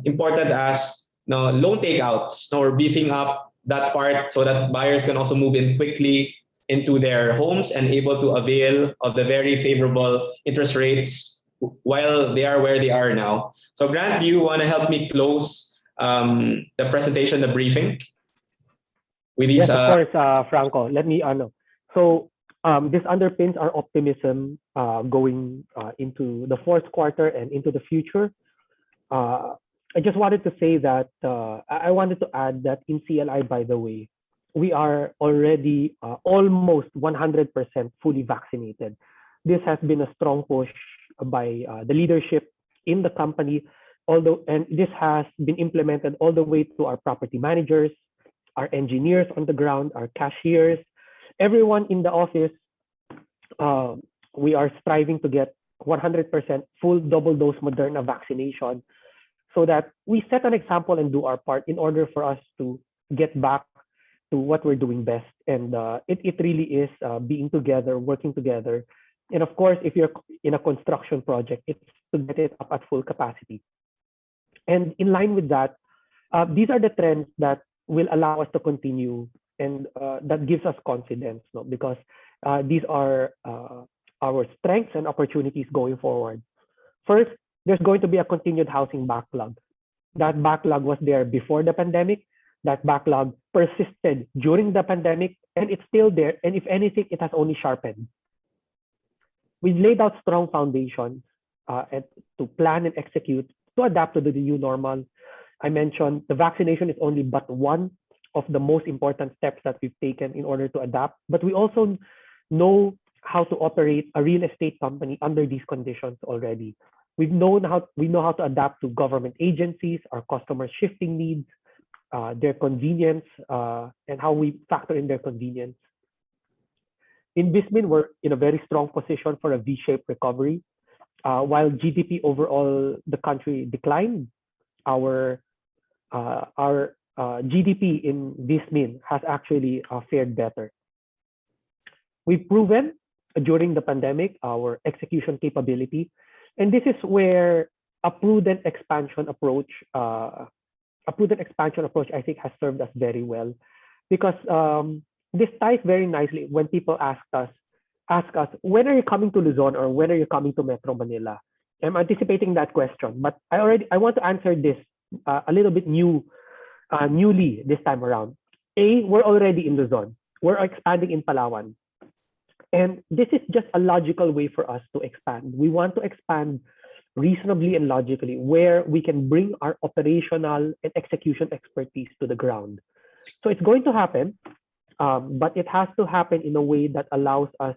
important as loan takeouts, we're beefing up that part so that buyers can also move in quickly into their homes and able to avail of the very favorable interest rates while they are where they are now. So Grant, do you want to help me close the presentation, the briefing? With these, Yes, of course, Franco. Let me So this underpins our optimism going into the fourth quarter and into the future. I just wanted to say that I wanted to add that in CLI, by the way, we are already almost 100% fully vaccinated. This has been a strong push by the leadership in the company, and this has been implemented all the way to our property managers, our engineers on the ground, our cashiers, everyone in the office. We are striving to get 100% full double dose Moderna vaccination, so that we set an example and do our part in order for us to get back to what we're doing best. And it really is being together, working together. And of course, if you're in a construction project, it's to get it up at full capacity. And in line with that, these are the trends that will allow us to continue, and that gives us confidence, because these are our strengths and opportunities going forward. First, there's going to be a continued housing backlog. That backlog was there before the pandemic. That backlog persisted during the pandemic, and it's still there. And if anything, it has only sharpened. We've laid out strong foundations to plan and execute to adapt to the new normal. I mentioned the vaccination is only but one of the most important steps that we've taken in order to adapt. But we also know how to operate a real estate company under these conditions already. We know how to adapt to government agencies, our customers' shifting needs, their convenience, and how we factor in their convenience. In VisMin, we're in a very strong position for a V-shaped recovery. While GDP overall the country declined, our GDP in VisMin has actually fared better. We've proven during the pandemic our execution capability, and this is where a prudent expansion approach, I think, has served us very well, because this ties very nicely when people ask us, when are you coming to Luzon or when are you coming to Metro Manila? I'm anticipating that question, but I want to answer this a little bit newly this time around. We're already in Luzon. We're expanding in Palawan. And this is just a logical way for us to expand. We want to expand reasonably and logically where we can bring our operational and execution expertise to the ground. So it's going to happen, but it has to happen in a way that allows us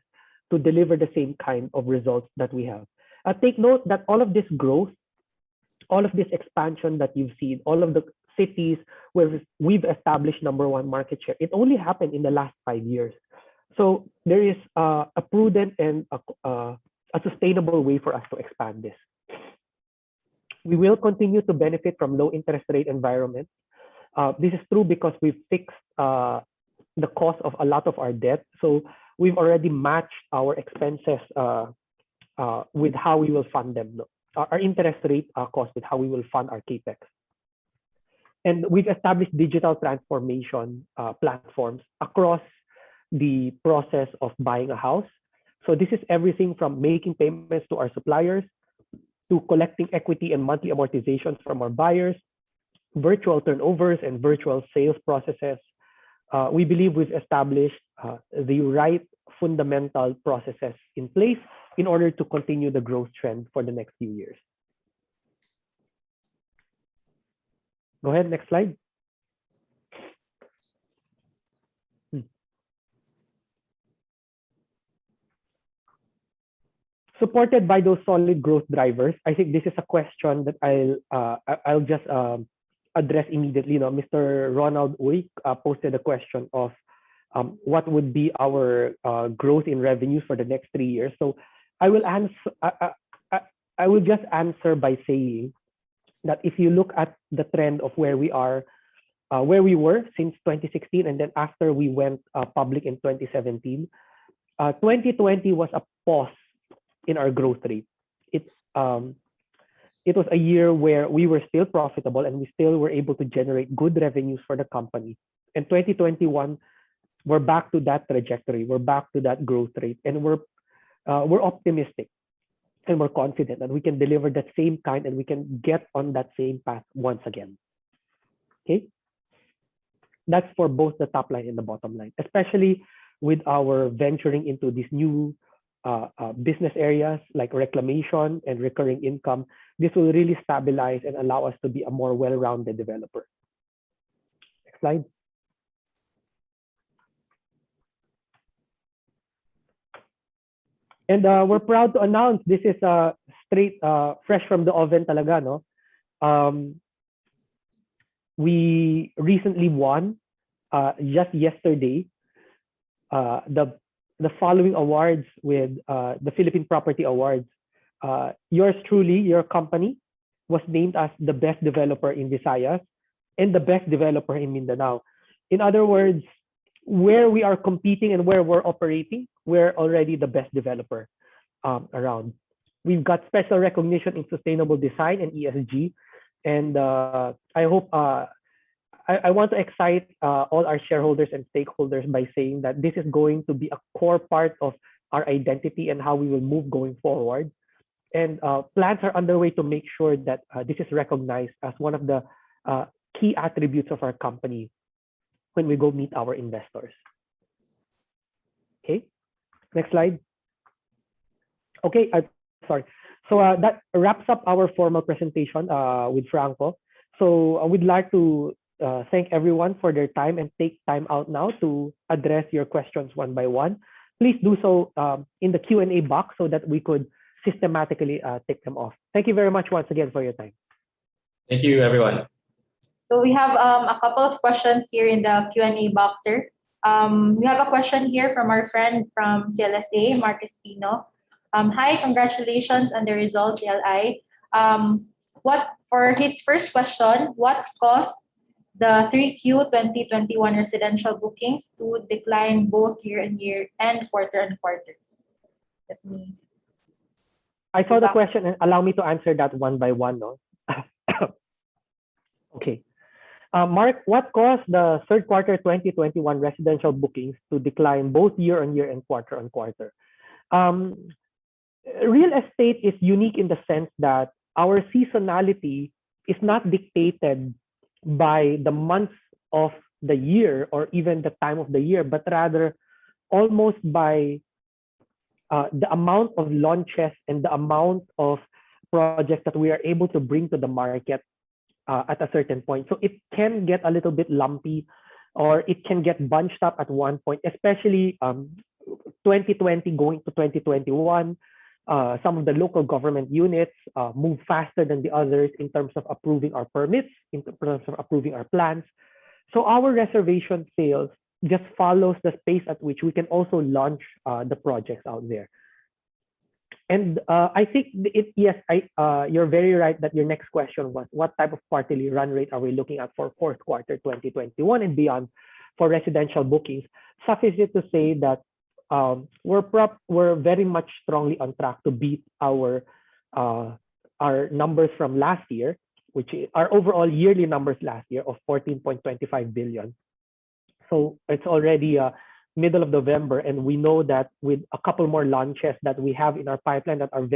to deliver the same kind of results that we have. Take note that all of this growth, all of this expansion that you've seen, all of the cities where we've established #1 market share, it only happened in the last 5 years. So there is a prudent and a sustainable way for us to expand this. We will continue to benefit from low interest rate environment. This is true because we've fixed the cost of a lot of our debt. So we've already matched our expenses with how we will fund them. Our interest rate cost with how we will fund our capex. And we've established digital transformation platforms across the process of buying a house. So this is everything from making payments to our suppliers, to collecting equity and monthly amortizations from our buyers, virtual turnovers and virtual sales processes. We believe we've established the right fundamental processes in place in order to continue the growth trend for the next few years. Go ahead, next slide. Supported by those solid growth drivers, I think this is a question that I'll just address immediately. Mr. Ronald Uy posted a question of what would be our growth in revenues for the next 3 years. So I will answer. I will just answer by saying that if you look at the trend of where we are, where we were since 2016, and then after we went public in 2017, 2020 was a pause in our growth rate. It was a year where we were still profitable and we still were able to generate good revenues for the company. And 2021, we're back to that trajectory. We're back to that growth rate, and we're optimistic and we're confident that we can deliver that same kind and we can get on that same path once again. Okay, that's for both the top line and the bottom line, especially with our venturing into these new business areas like reclamation and recurring income. This will really stabilize and allow us to be a more well-rounded developer. Next slide. And we're proud to announce this is straight, fresh from the oven talaga, no? We recently won, just yesterday, the following awards with the Philippine Property Awards. Yours truly, your company, was named as the best developer in Visayas and the best developer in Mindanao. In other words, where we are competing and where we're operating, we're already the best developer around. We've got special recognition in sustainable design and ESG. And I hope, I want to excite all our shareholders and stakeholders by saying that this is going to be a core part of our identity and how we will move going forward. And plans are underway to make sure that this is recognized as one of the key attributes of our company when we go meet our investors. Okay, next slide. Okay, sorry. So that wraps up our formal presentation with Franco. So I would like to thank everyone for their time and take time out now to address your questions one by one. Please do so in the Q&A box so that we could systematically take them off. Thank you very much once again for your time. Thank you, everyone. So we have a couple of questions here in the Q&A box, sir. We have a question here from our friend from CLSA, Mark Espino. Hi, congratulations on the result, CLI. What for his first question, what caused the 3Q 2021 residential bookings to decline both year-on-year and quarter-on-quarter? Let me. I saw the question and allow me to answer that one by one. No? Okay. Mark, what caused the third quarter 2021 residential bookings to decline both year-on-year and quarter-on-quarter? Real estate is unique in the sense that our seasonality is not dictated by the months of the year or even the time of the year, but rather almost by the amount of launches and the amount of projects that we are able to bring to the market at a certain point. So it can get a little bit lumpy, or it can get bunched up at one point, especially 2020 going to 2021. Some of the local government units move faster than the others in terms of approving our permits, in terms of approving our plans. So our reservation sales just follows the pace at which we can also launch the projects out there. And I think you're very right that your next question was what type of quarterly run rate are we looking at for fourth quarter 2021 and beyond for residential bookings. Suffice it to say that we're very much strongly on track to beat our numbers from last year, which is our overall yearly numbers last year of 14.25 billion. So it's already middle of November, and we know that with a couple more launches that we have in our pipeline that are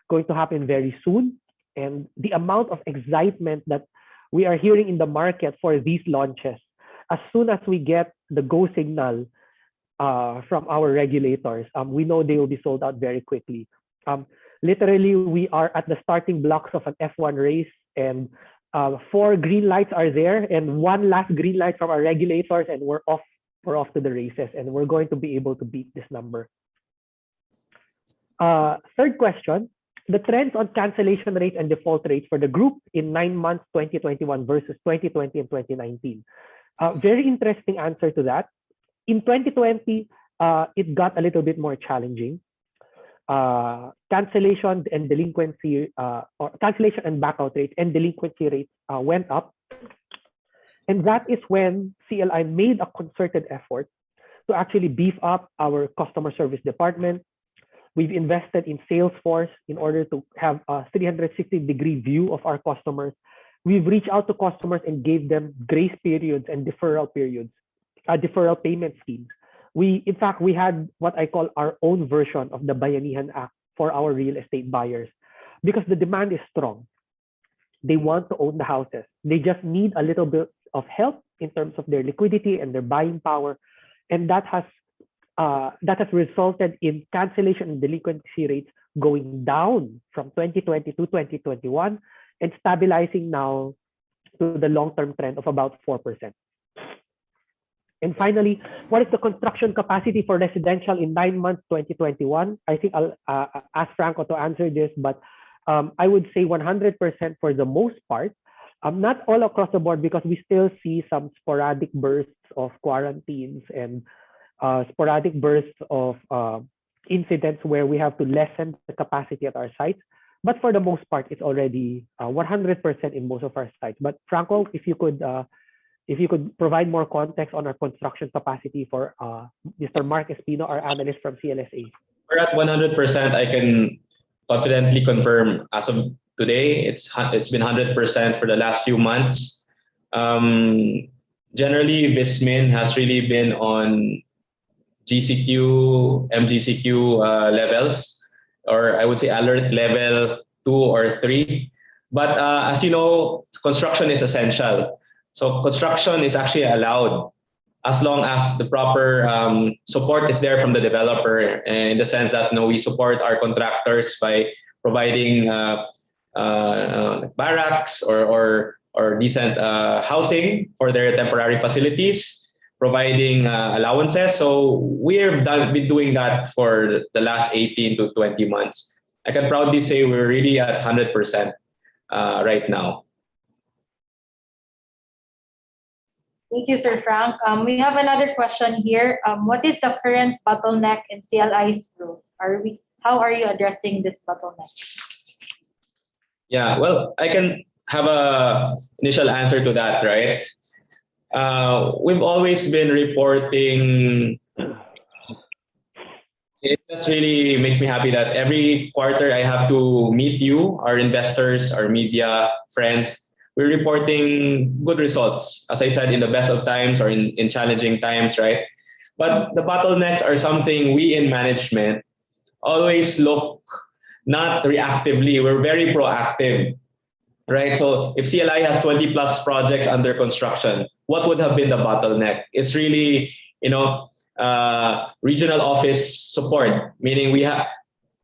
going to happen very soon, and the amount of excitement that we are hearing in the market for these launches, as soon as we get the go signal from our regulators, we know they will be sold out very quickly. Literally, we are at the starting blocks of an F1 race, and 4 green lights are there, and one last green light from our regulators, and we're off to the races, and we're going to be able to beat this number. Third question, the trends on cancellation rate and default rates for the group in 9 months 2021 versus 2020 and 2019. Very interesting answer to that. In 2020, it got a little bit more challenging. Cancellation and delinquency, or cancellation and backout rate and delinquency rates went up. And that is when CLI made a concerted effort to actually beef up our customer service department. We've invested in Salesforce in order to have a 360-degree view of our customers. We've reached out to customers and gave them grace periods and deferral payment schemes. In fact, we had what I call our own version of the Bayanihan Act for our real estate buyers because the demand is strong. They want to own the houses. They just need a little bit of help in terms of their liquidity and their buying power, and that has resulted in cancellation and delinquency rates going down from 2020 to 2021 and stabilizing now to the long-term trend of about 4%. And finally, what is the construction capacity for residential in 9 months 2021? I think I'll ask Franco to answer this, but I would say 100% for the most part. Not all across the board, because we still see some sporadic bursts of quarantines and sporadic bursts of incidents where we have to lessen the capacity at our sites. But for the most part, it's already 100% in most of our sites. But Franco, if you could provide more context on our construction capacity for Mr. Mark Espino, our analyst from CLSA. We're at 100%. I can confidently confirm as of today, it's been 100% for the last few months. Generally, VisMin has really been on GCQ, MGCQ levels, or I would say alert level 2 or 3. But as you know, construction is essential. So construction is actually allowed as long as the proper support is there from the developer, in the sense that we support our contractors by providing barracks or decent housing for their temporary facilities, providing allowances. So we have been doing that for the last 18 to 20 months. I can proudly say we're really at 100% right now. Thank you, Sir Frank. We have another question here. What is the current bottleneck in CLI's growth? How are you addressing this bottleneck? Yeah, well, I can have a initial answer to that, right? We've always been reporting. It just really makes me happy that every quarter I have to meet you, our investors, our media friends. We're reporting good results, as I said, in the best of times or in challenging times, right? But the bottlenecks are something we in management always look not reactively, we're very proactive, right? So if CLI has 20 plus projects under construction, what would have been the bottleneck? It's really, regional office support, meaning we have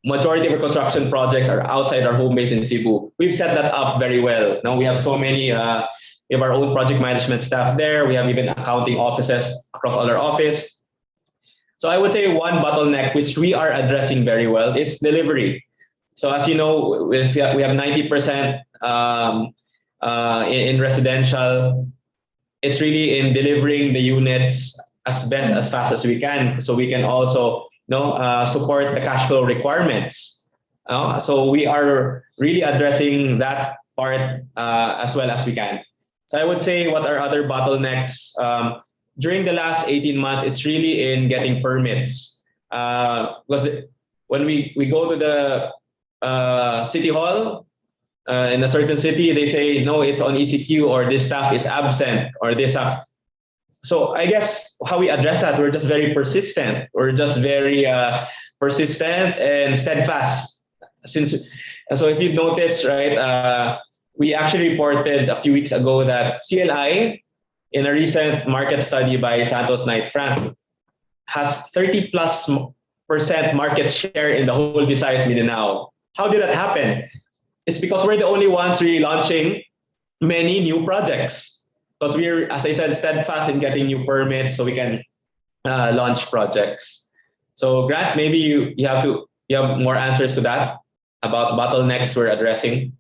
majority of our construction projects are outside our home base in Cebu. We've set that up very well. Now we have so many, we have our own project management staff there. We have even accounting offices across all our office. So I would say one bottleneck, which we are addressing very well, is delivery. So as you know, we have 90% in residential. It's really in delivering the units as best as fast as we can, so we can also support the cash flow requirements. So we are really addressing that part as well as we can. So I would say what are other bottlenecks during the last 18 months, it's really in getting permits. Because when we go to the city hall in a certain city, they say, no, it's on ECQ, or this staff is absent, or this staff. So I guess how we address that, we're just very persistent. We're just very persistent and steadfast. So if you notice, right, we actually reported a few weeks ago that CLI, in a recent market study by Santos Knight Frank, has 30+% market share in the whole Visayas Mindanao. How did that happen? It's because we're the only ones really launching many new projects. Because we're, as I said, steadfast in getting new permits so we can launch projects. So Grant, maybe you have more answers to that about bottlenecks we're addressing.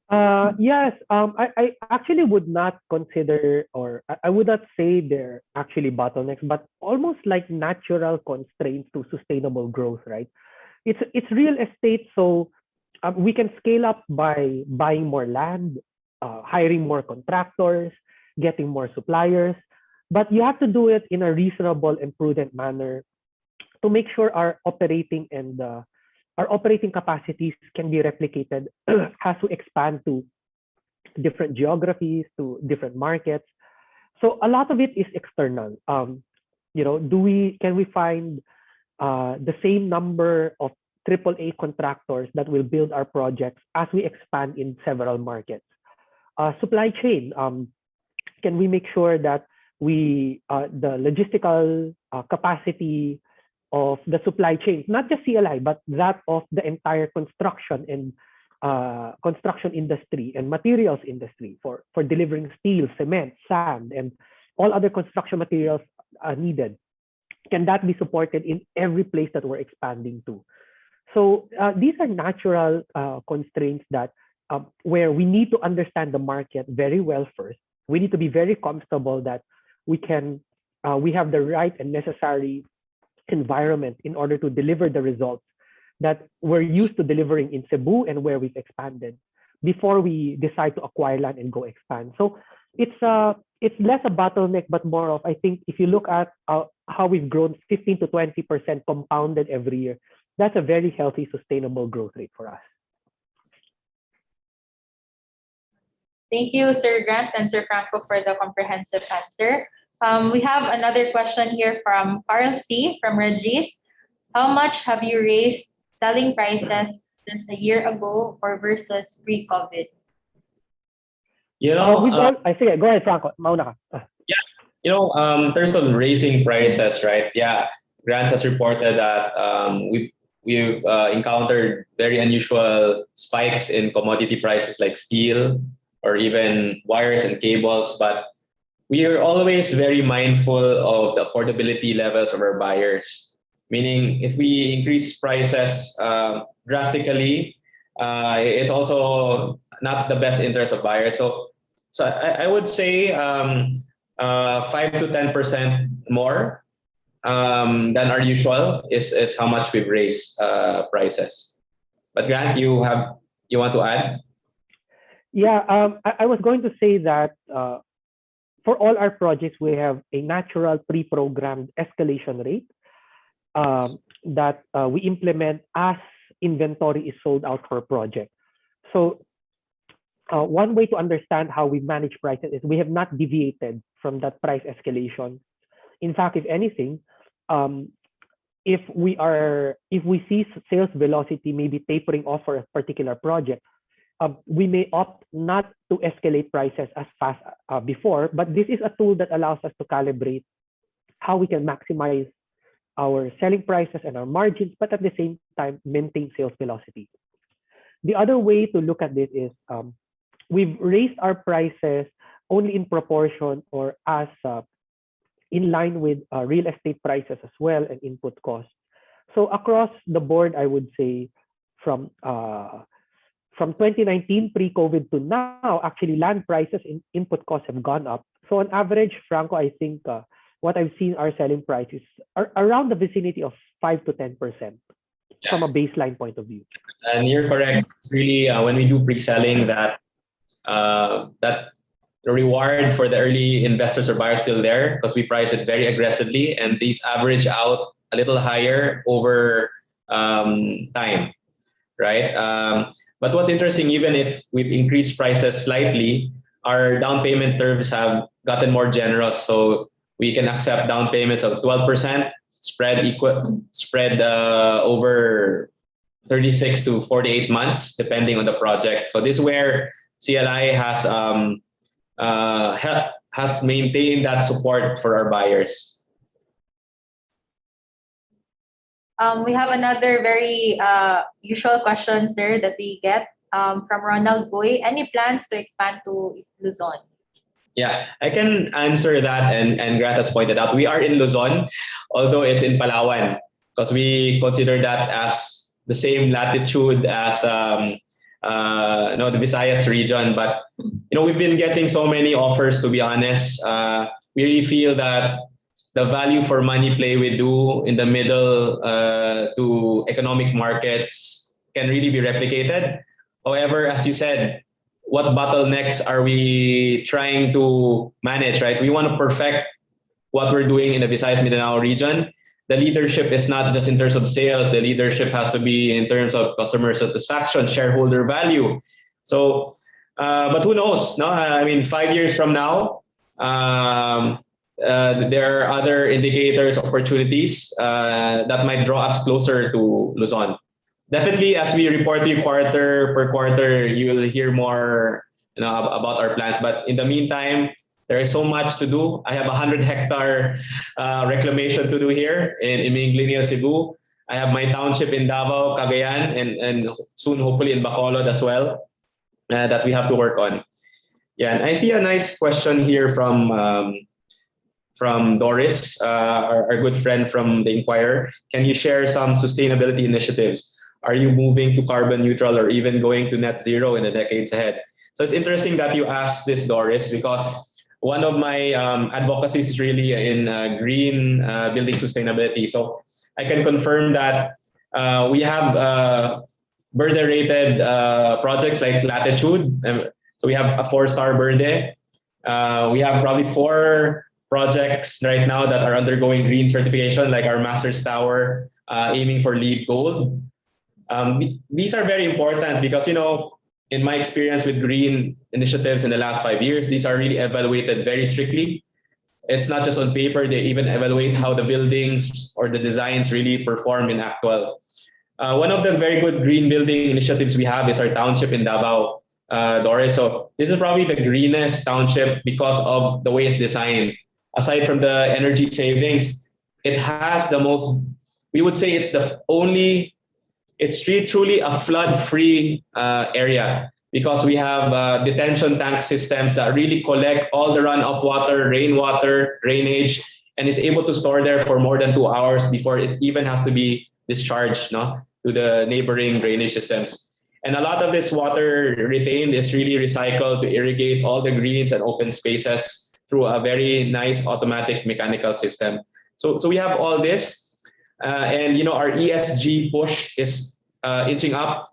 Yes, I actually would not consider, or I would not say they're actually bottlenecks, but almost like natural constraints to sustainable growth, right? It's real estate, so we can scale up by buying more land, hiring more contractors, getting more suppliers, but you have to do it in a reasonable and prudent manner to make sure our operating capacities can be replicated as we expand to different geographies, to different markets. So a lot of it is external. Can we find the same number of AAA contractors that will build our projects as we expand in several markets? Supply chain, can we make sure that the logistical capacity of the supply chain, not just CLI, but that of the entire construction and construction industry and materials industry for delivering steel, cement, sand, and all other construction materials needed, can that be supported in every place that we're expanding to? So these are natural constraints that where we need to understand the market very well first. We need to be very comfortable that we have the right and necessary environment in order to deliver the results that we're used to delivering in Cebu and where we've expanded before we decide to acquire land and go expand. So it's less a bottleneck, but more of, I think, if you look at how we've grown 15 to 20% compounded every year, that's a very healthy, sustainable growth rate for us. Thank you, Sir Grant and Sir Franco, for the comprehensive answer. We have another question here from Carl C. from Regis. How much have you raised selling prices since a year ago or versus pre-COVID? I think, go ahead, Franco. Mauna ka. In terms of raising prices, right? Yeah, Grant has reported that we've encountered very unusual spikes in commodity prices like steel or even wires and cables, but we are always very mindful of the affordability levels of our buyers. Meaning, if we increase prices drastically, it's also not the best interest of buyers. So I would say 5 to 10% more than our usual is how much we've raised prices. But Grant, you want to add? Yeah, I was going to say that for all our projects, we have a natural pre-programmed escalation rate that we implement as inventory is sold out for a project. So one way to understand how we manage prices is we have not deviated from that price escalation. In fact, if anything, if we see sales velocity maybe tapering off for a particular project, we may opt not to escalate prices as fast before, but this is a tool that allows us to calibrate how we can maximize our selling prices and our margins, but at the same time maintain sales velocity. The other way to look at this is we've raised our prices only in proportion or as in line with real estate prices as well and input costs. So across the board, I would say from 2019 pre-COVID to now, actually land prices and input costs have gone up. So on average, Franco, I think what I've seen our selling prices are around the vicinity of 5 to 10% from a baseline point of view. And you're correct. It's really when we do pre-selling that that the reward for the early investors or buyers still there because we price it very aggressively, and these average out a little higher over time, right? But what's interesting, even if we've increased prices slightly, our down payment terms have gotten more generous. So we can accept down payments of 12% spread over 36 to 48 months, depending on the project. So this is where CLI has maintained that support for our buyers. We have another very usual question, sir, that we get from Ronald Boy. Any plans to expand to Luzon? Yeah, I can answer that, and Grant has pointed out, we are in Luzon, although it's in Palawan, because we consider that as the same latitude as the Visayas region. But we've been getting so many offers, to be honest. We really feel that the value for money play we do in the middle to economic markets can really be replicated. However, as you said, what bottlenecks are we trying to manage, right? We want to perfect what we're doing in the Visayas Mindanao region. The leadership is not just in terms of sales. The leadership has to be in terms of customer satisfaction, shareholder value. So, but who knows? No, I mean, 5 years from now, there are other indicators, opportunities that might draw us closer to Luzon. Definitely, as we report to you quarter per quarter, you will hear more about our plans. But in the meantime, there is so much to do. I have 100-hectare reclamation to do here in Minglilio, Cebu. I have my township in Davao, Cagayan, and soon hopefully in Bacolod as well that we have to work on. Yeah, and I see a nice question here from Doris, our good friend from the Inquirer. Can you share some sustainability initiatives? Are you moving to carbon neutral or even going to net zero in the decades ahead? So it's interesting that you asked this, Doris, because one of my advocacies is really in green building sustainability. So I can confirm that we have Verde rated projects like Latitude. So we have a 4-star Verde. We have probably 4 projects right now that are undergoing green certification, like our Masters Tower, aiming for LEED Gold. These are very important because, in my experience with green initiatives in the last 5 years, these are really evaluated very strictly. It's not just on paper, they even evaluate how the buildings or the designs really perform in actual. One of the very good green building initiatives we have is our township in Davao, Doris. So this is probably the greenest township because of the way it's designed. Aside from the energy savings, it has the most, we would say it's the only, it's truly a flood-free area because we have detention tank systems that really collect all the runoff water, rainwater, drainage, and is able to store there for more than 2 hours before it even has to be discharged to the neighboring drainage systems. And a lot of this water retained is really recycled to irrigate all the greens and open spaces through a very nice automatic mechanical system. So we have all this, and our ESG push is inching up.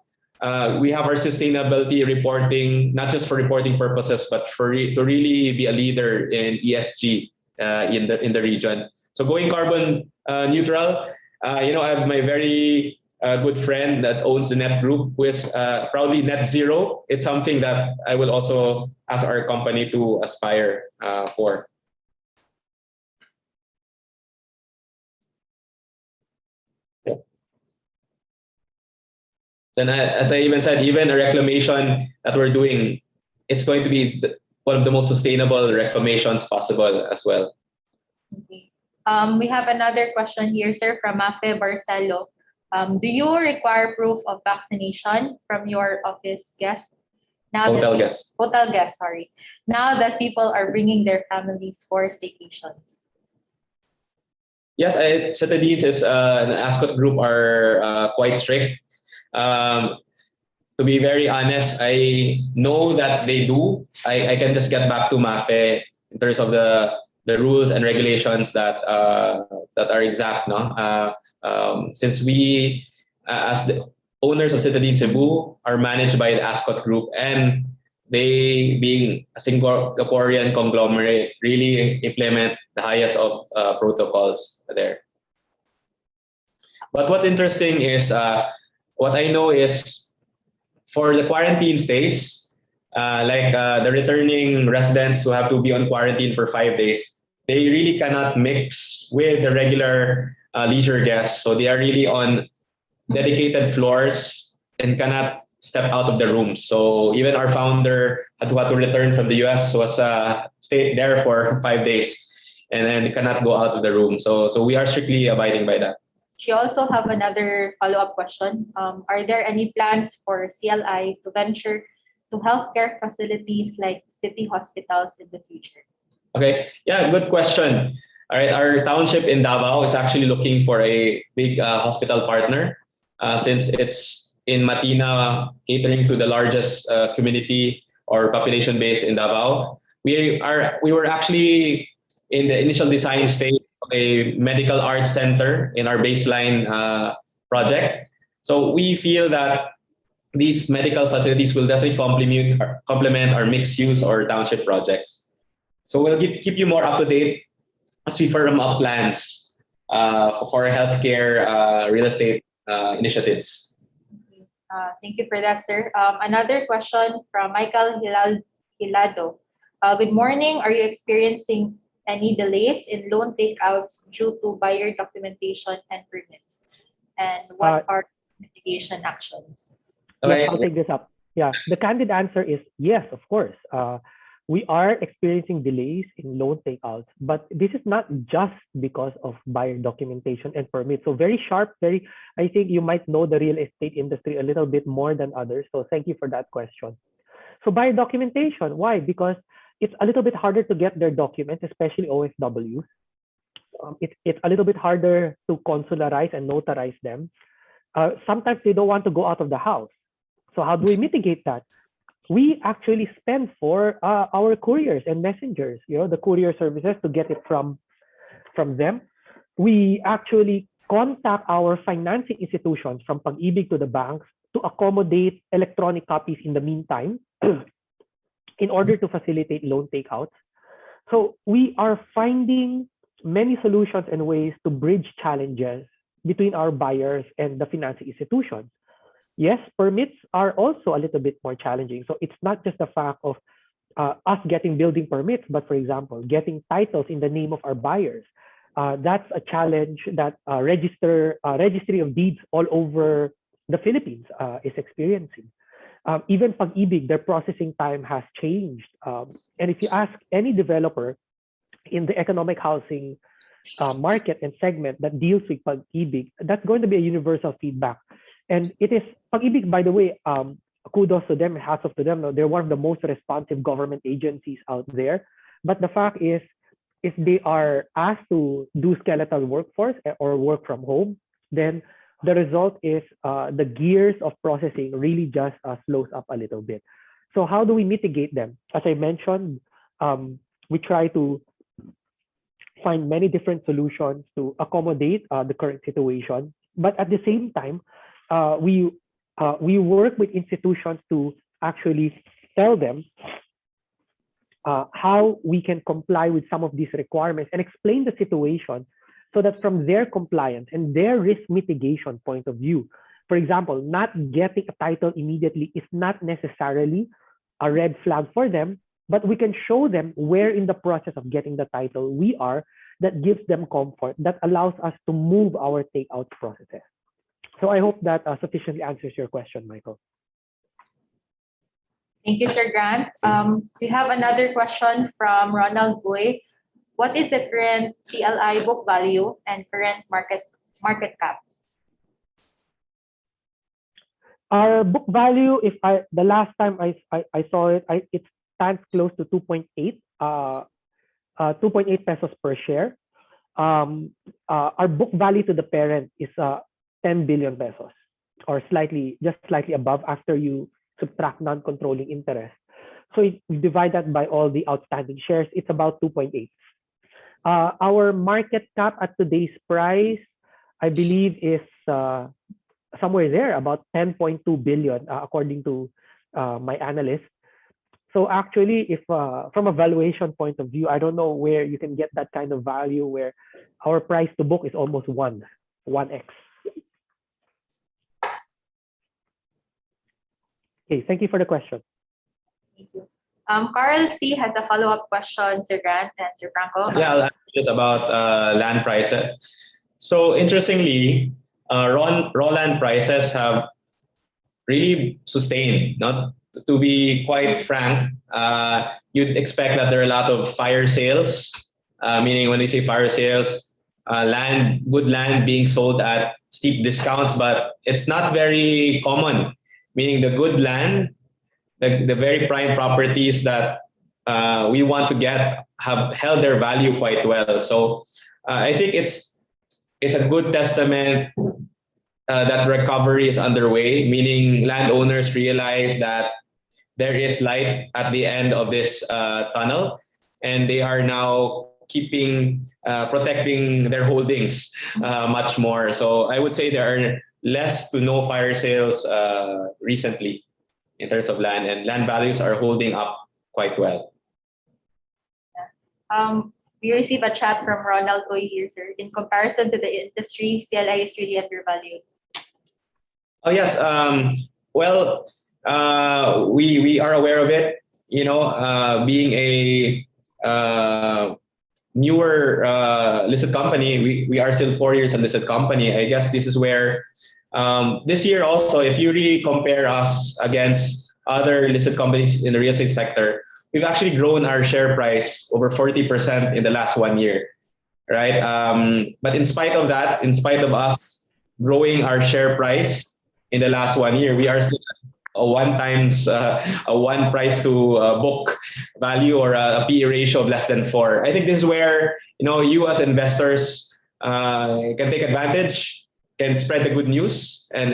We have our sustainability reporting, not just for reporting purposes, but to really be a leader in ESG in the region. So going carbon neutral. I have my very good friend that owns the Net Group, who is proudly net zero. It's something that I will also ask our company to aspire for. Yeah. So, as I even said, even a reclamation that we're doing, it's going to be one of the most sustainable reclamations possible as well. Okay. We have another question here, sir, from Mafe Barcelo. Do you require proof of vaccination from your office guests? Hotel guests. Hotel guests, sorry. Now that people are bringing their families for staycations. Yes, Citadines is an ASCOT group are quite strict. To be very honest, I know that they do. I can just get back to Mafe in terms of the rules and regulations that are exact, no? Since we, as the owners of Citadine Cebu, are managed by the ASCOT group, and they, being a Singaporean conglomerate, really implement the highest of protocols there. But what's interesting is, what I know is, for the quarantine stays, like the returning residents who have to be on quarantine for 5 days, they really cannot mix with the regular leisure guests. So they are really on dedicated floors and cannot step out of the rooms. So even our founder had to return from the US, was stayed there for 5 days and then cannot go out of the room. So we are strictly abiding by that. She also have another follow-up question. Are there any plans for CLI to venture to healthcare facilities like city hospitals in the future? Okay, yeah, good question. All right, our township in Davao is actually looking for a big hospital partner, since it's in Matina, catering to the largest community or population base in Davao. We were actually in the initial design stage of a medical arts center in our baseline project. So we feel that these medical facilities will definitely complement our mixed use or township projects. So we'll keep you more up to date as we firm up plans for healthcare real estate initiatives. Thank you for that, sir. Another question from Michael Hilado. Good morning. Are you experiencing any delays in loan takeouts due to buyer documentation and permits? And what are mitigation actions? Yes, I'll take this up. Yeah, the candid answer is yes, of course. We are experiencing delays in loan takeouts, but this is not just because of buyer documentation and permits. So very sharp, I think you might know the real estate industry a little bit more than others. So thank you for that question. So buyer documentation, why? Because it's a little bit harder to get their documents, especially OFWs. It's a little bit harder to consularize and notarize them. Sometimes they don't want to go out of the house. So how do we mitigate that? We actually spend for our couriers and messengers, the courier services, to get it from them. We actually contact our financing institutions, from Pag-ibig to the banks, to accommodate electronic copies in the meantime in order to facilitate loan takeouts. So we are finding many solutions and ways to bridge challenges between our buyers and the financing institutions. Yes, permits are also a little bit more challenging. So it's not just the fact of us getting building permits, but for example, getting titles in the name of our buyers. That's a challenge that registry of deeds all over the Philippines is experiencing. Even Pag-ibig, their processing time has changed. And if you ask any developer in the economic housing market and segment that deals with Pag-ibig, that's going to be a universal feedback. And it is Pag-ibig, by the way, kudos to them, hats off to them. They're one of the most responsive government agencies out there. But the fact is, if they are asked to do skeletal workforce or work from home, then the result is the gears of processing really just slows up a little bit. So how do we mitigate them? As I mentioned, we try to find many different solutions to accommodate the current situation. But at the same time, we work with institutions to actually tell them how we can comply with some of these requirements and explain the situation so that from their compliance and their risk mitigation point of view, for example, not getting a title immediately is not necessarily a red flag for them, but we can show them where in the process of getting the title we are that gives them comfort, that allows us to move our takeout processes. So I hope that sufficiently answers your question, Michael. Thank you, Sir Grant. We have another question from Ronald Boy. What is the current CLI book value and current market cap? Our book value, the last time I saw it, it stands close to 2.8 pesos per share. Our book value to the parent is 10 billion pesos, or just slightly above after you subtract non-controlling interest. So if we divide that by all the outstanding shares, it's about 2.8. Our market cap at today's price, I believe, is somewhere there, about 10.2 billion, according to my analyst. So actually, if from a valuation point of view, I don't know where you can get that kind of value where our price to book is almost 1x. Okay, thank you for the question. Thank you. Carl C. has a follow-up question, Sir Grant and Sir Franco. Yeah, I'll ask this about land prices. So interestingly, raw land prices have really sustained. Not to be quite frank, you'd expect that there are a lot of fire sales. Meaning, when we say fire sales, good land being sold at steep discounts, but it's not very common. Meaning, the good land, the very prime properties that we want to get have held their value quite well. So I think it's a good testament that recovery is underway, meaning landowners realize that there is light at the end of this tunnel, and they are now protecting their holdings much more. So I would say there are less to no fire sales recently in terms of land, and land values are holding up quite well. We receive a chat from Ronald Oy here, sir. In comparison to the industry, CLI is really undervalued. Oh yes. Well, we are aware of it. You know, being a newer listed company, we are still 4 years a listed company. I guess this is where this year also, if you really compare us against other listed companies in the real estate sector, we've actually grown our share price over 40% in the last 1 year, right? But in spite of that, in spite of us growing our share price in the last 1 year, we are still a one price to book value, or a PE ratio of less than 4. I think this is where you as investors can take advantage, can spread the good news, and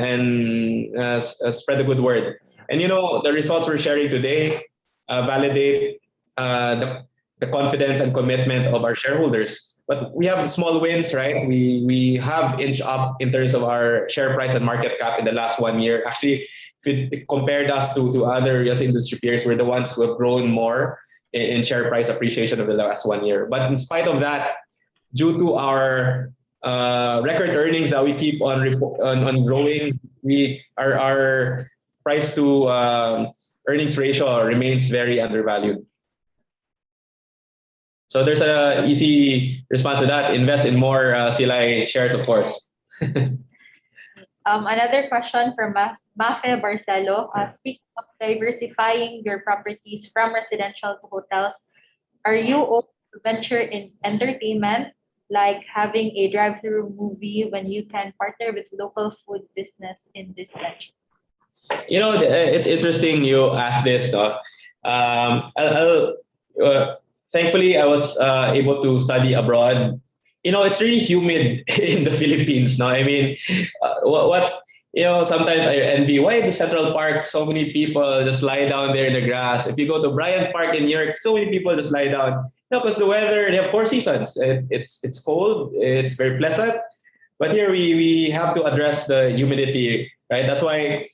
spread the good word. And the results we're sharing today validate the confidence and commitment of our shareholders. But we have small wins, right? We have inched up in terms of our share price and market cap in the last 1 year. Actually, if it compared us to other real estate industry peers, we're the ones who have grown more in share price appreciation over the last 1 year. But in spite of that, due to our record earnings that we keep on growing, our price to earnings ratio remains very undervalued. So there's an easy response to that: invest in more CLI shares, of course. Another question from Mafe Barcelo. Speaking of diversifying your properties from residential to hotels, are you open to venture in entertainment, like having a drive-through movie when you can partner with local food business in this venture? It's interesting you asked this. Thankfully, I was able to study abroad. It's really humid in the Philippines. No, I mean, sometimes I envy, why the Central Park, so many people just lie down there in the grass. If you go to Bryant Park in New York, so many people just lie down. No, because the weather, they have four seasons. It's cold, it's very pleasant, but here we have to address the humidity, right? That's why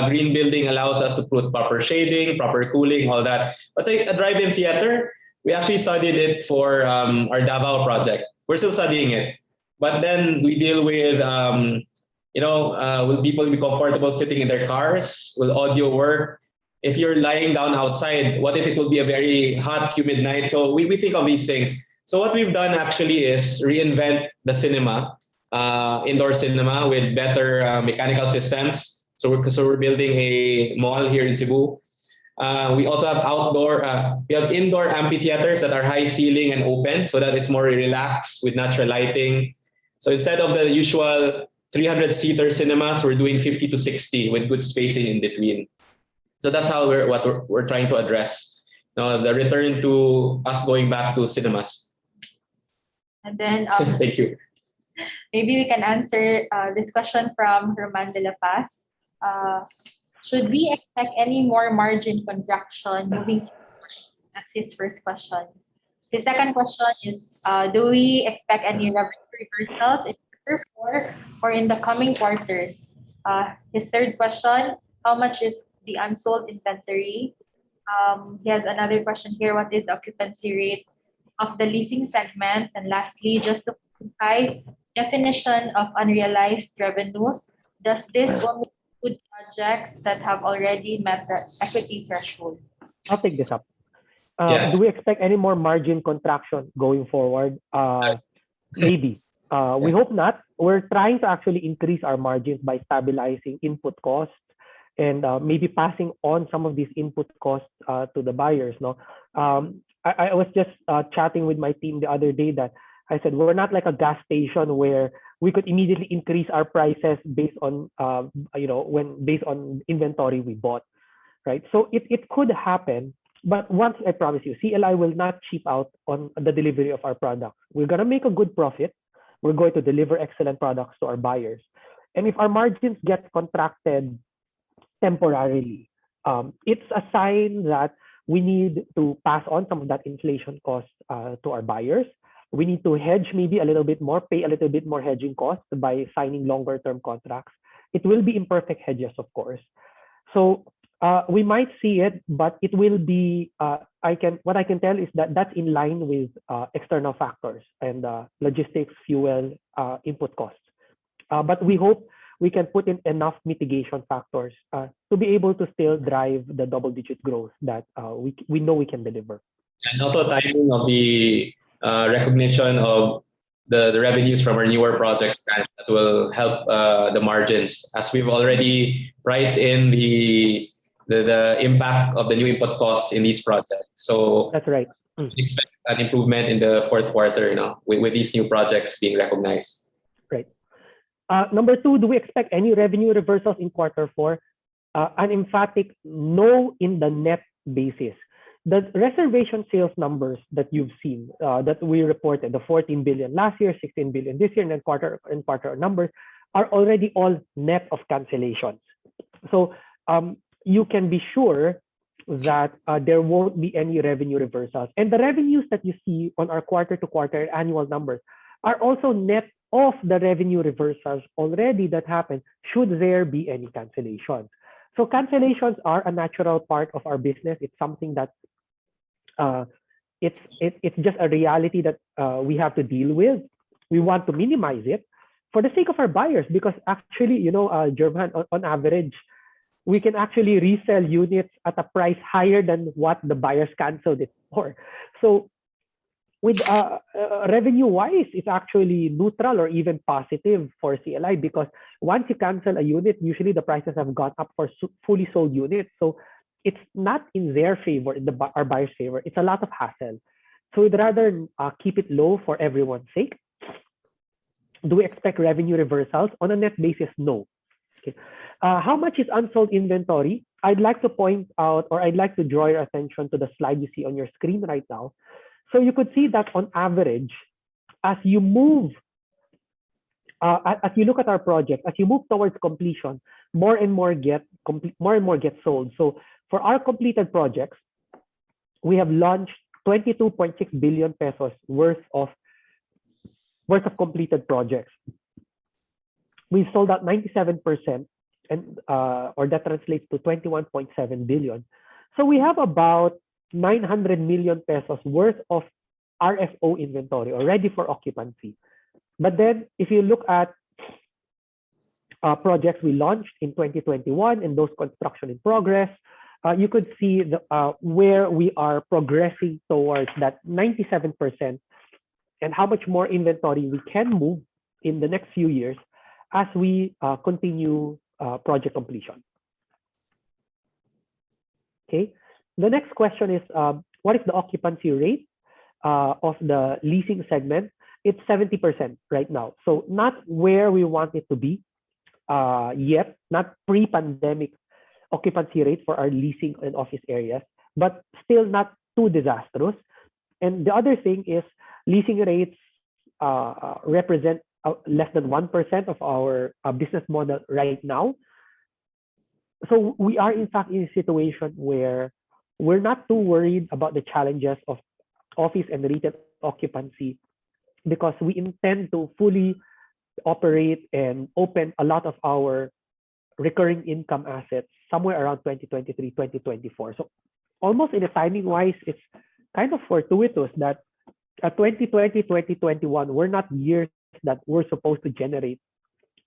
green building allows us to put proper shading, proper cooling, all that. But a drive-in theater, we actually studied it for our Davao project. We're still studying it, but then we deal with will people be comfortable sitting in their cars? Will audio work? If you're lying down outside, what if it will be a very hot, humid night? So we think of these things. So what we've done actually is reinvent the cinema, indoor cinema with better mechanical systems. So we're building a mall here in Cebu. We also have we have indoor amphitheaters that are high ceiling and open so that it's more relaxed with natural lighting. So instead of the usual 300-seater cinemas, we're doing 50 to 60 with good spacing in between. So that's how we're trying to address the return to us going back to cinemas. And then Thank you. maybe we can answer this question from Herman de la Paz. Should we expect any more margin contraction moving forward? That's his first question. The second question is, do we expect any revenue reversals in Q4 or in the coming quarters? His third question, how much is the unsold inventory? He has another question here. What is the occupancy rate of the leasing segment? And lastly, just to clarify, definition of unrealized revenues. Does this only include projects that have already met the equity threshold? I'll take this up. Yeah. Do we expect any more margin contraction going forward? Maybe. We hope not. We're trying to actually increase our margins by stabilizing input costs and maybe passing on some of these input costs to the buyers. No, I was just chatting with my team the other day that I said we're not like a gas station where we could immediately increase our prices based on based on inventory we bought, right? So it could happen, but once I promise you, CLI will not cheap out on the delivery of our products. We're gonna make a good profit. We're going to deliver excellent products to our buyers, and if our margins get contracted temporarily, it's a sign that we need to pass on some of that inflation cost to our buyers. We need to hedge maybe a little bit more, pay a little bit more hedging costs by signing longer term contracts. It will be imperfect hedges, of course. So we might see it, but it will be, what I can tell is that that's in line with external factors and logistics, fuel, input costs. But we hope we can put in enough mitigation factors to be able to still drive the double-digit growth that we know we can deliver. And also timing of the recognition of the revenues from our newer projects that will help the margins, as we've already priced in the impact of the new input costs in these projects. So that's right. Expect an improvement in the fourth quarter, with these new projects being recognized. Right. Number two, do we expect any revenue reversals in Q4? An emphatic no in the net basis. The reservation sales numbers that you've seen, that we reported, the 14 billion last year, 16 billion this year, and then quarter numbers are already all net of cancellations. So you can be sure that there won't be any revenue reversals. And the revenues that you see on our quarter-to-quarter annual numbers are also net of the revenue reversals already that happened should there be any cancellations. So cancellations are a natural part of our business. It's something that it's just a reality that we have to deal with. We want to minimize it for the sake of our buyers, because actually, German, on average, we can actually resell units at a price higher than what the buyers canceled it for. So with revenue-wise, it's actually neutral or even positive for CLI, because once you cancel a unit, usually the prices have gone up for fully sold units. So it's not in their favor, in our buyer's favor. It's a lot of hassle. So we'd rather keep it low for everyone's sake. Do we expect revenue reversals? On a net basis, no. Okay. How much is unsold inventory? I'd like to point out, or I'd like to draw your attention to the slide you see on your screen right now. So you could see that on average, as you move, as you look at our project, as you move towards completion, more and more get sold. So for our completed projects, we have launched 22.6 billion pesos worth of completed projects. We sold out 97%, and or that translates to 21.7 billion. So we have about 900 million pesos worth of RFO inventory or ready for occupancy. But then if you look at projects we launched in 2021 and those construction in progress, you could see where we are progressing towards that 97% and how much more inventory we can move in the next few years as we continue project completion. Okay. The next question is, what is the occupancy rate of the leasing segment? It's 70% right now. So not where we want it to be yet, not pre-pandemic occupancy rate for our leasing and office areas, but still not too disastrous. And the other thing is leasing rates represent less than 1% of our business model right now. So we are in fact in a situation where we're not too worried about the challenges of office and retail occupancy because we intend to fully operate and open a lot of our recurring income assets somewhere around 2023, 2024. So almost in a timing wise, it's kind of fortuitous that 2020, 2021 were not years that we're supposed to generate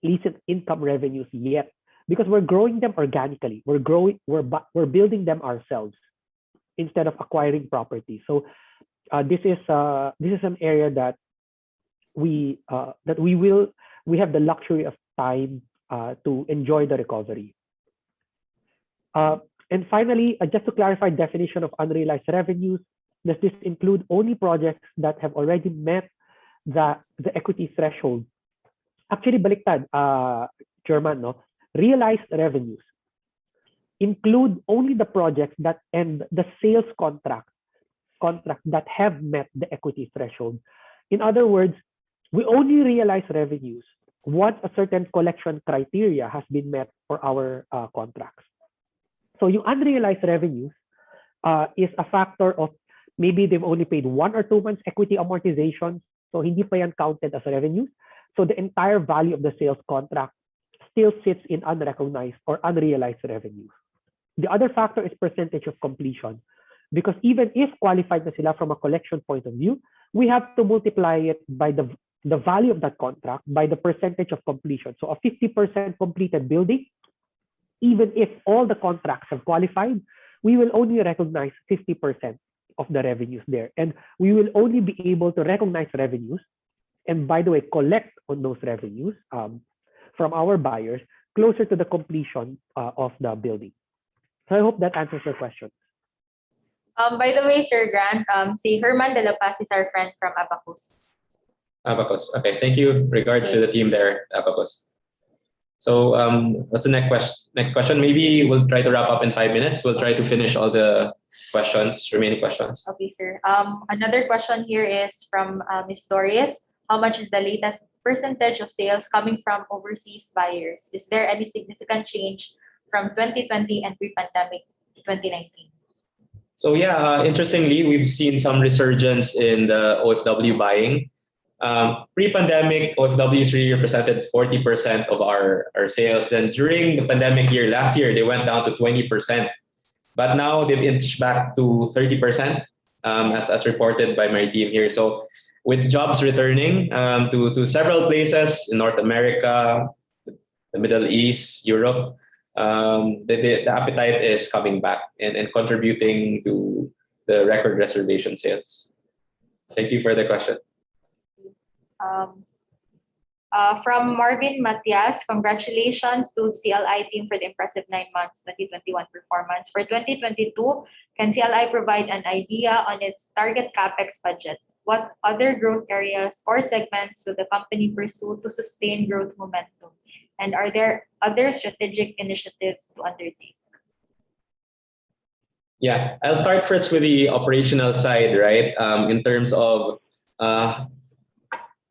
lease income revenues yet because we're growing them organically. We're building them ourselves instead of acquiring property. So this is an area that we have the luxury of time to enjoy the recovery. And finally, just to clarify definition of unrealized revenues, does this include only projects that have already met the equity threshold? Actually, baliktad, Chairman, no? Realized revenues include only the projects that end the sales contract that have met the equity threshold. In other words, we only realize revenues once a certain collection criteria has been met for our contracts. So yung unrealized revenues is a factor of maybe they've only paid 1 or 2 months equity amortization, so hindi pa yan counted as revenues. So the entire value of the sales contract still sits in unrecognized or unrealized revenues. The other factor is percentage of completion, because even if qualified na sila from a collection point of view, we have to multiply it by the value of that contract by the percentage of completion. So a 50% completed building, even if all the contracts have qualified, we will only recognize 50% of the revenues there. And we will only be able to recognize revenues and, by the way, collect on those revenues from our buyers closer to the completion of the building. So I hope that answers your question. By the way, Sir Grant, si Herman de la Paz is our friend from Abacus. Abacus. Okay, thank you. Regards to the team there, Abacus. So what's the next question? Maybe we'll try to wrap up in 5 minutes. We'll try to finish all the remaining questions. Okay, sir. Another question here is from Ms. Doris. How much is the latest percentage of sales coming from overseas buyers? Is there any significant change from 2020 and pre-pandemic 2019? So yeah, interestingly, we've seen some resurgence in the OFW buying. Pre-pandemic, OFWs really represented 40% of our sales. Then during the pandemic year, last year, they went down to 20%. But now they've inched back to 30%, as reported by my team here. So with jobs returning to several places in North America, the Middle East, Europe, the appetite is coming back and contributing to the record reservation sales. Thank you for the question. From Marvin Matias, congratulations to CLI team for the impressive 9 months 2021 performance. For 2022, can CLI provide an idea on its target CapEx budget? What other growth areas or segments will the company pursue to sustain growth momentum? And are there other strategic initiatives to undertake? Yeah, I'll start first with the operational side, right? In terms of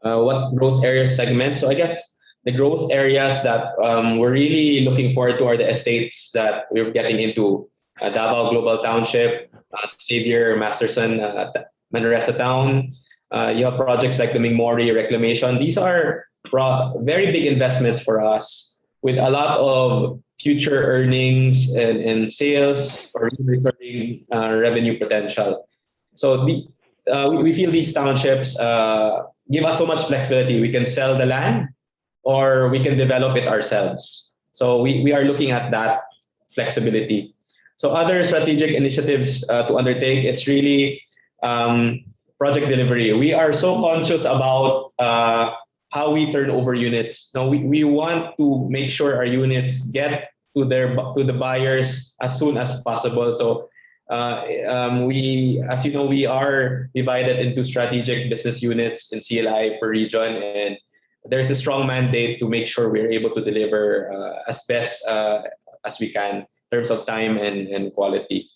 what growth area segments. So I guess the growth areas that we're really looking forward to are the estates that we're getting into Davao Global Township, Xavier, Masterson, Manresa Town. You have projects like the Mingmori Reclamation. These are very big investments for us with a lot of future earnings and sales or recurring revenue potential. So we feel these townships give us so much flexibility. We can sell the land or we can develop it ourselves. So we are looking at that flexibility. So other strategic initiatives to undertake is really project delivery. We are so conscious about how we turn over units. Now we want to make sure our units get to the buyers as soon as possible. So as you know, we are divided into strategic business units in CLI per region, and there's a strong mandate to make sure we're able to deliver as best as we can in terms of time and quality.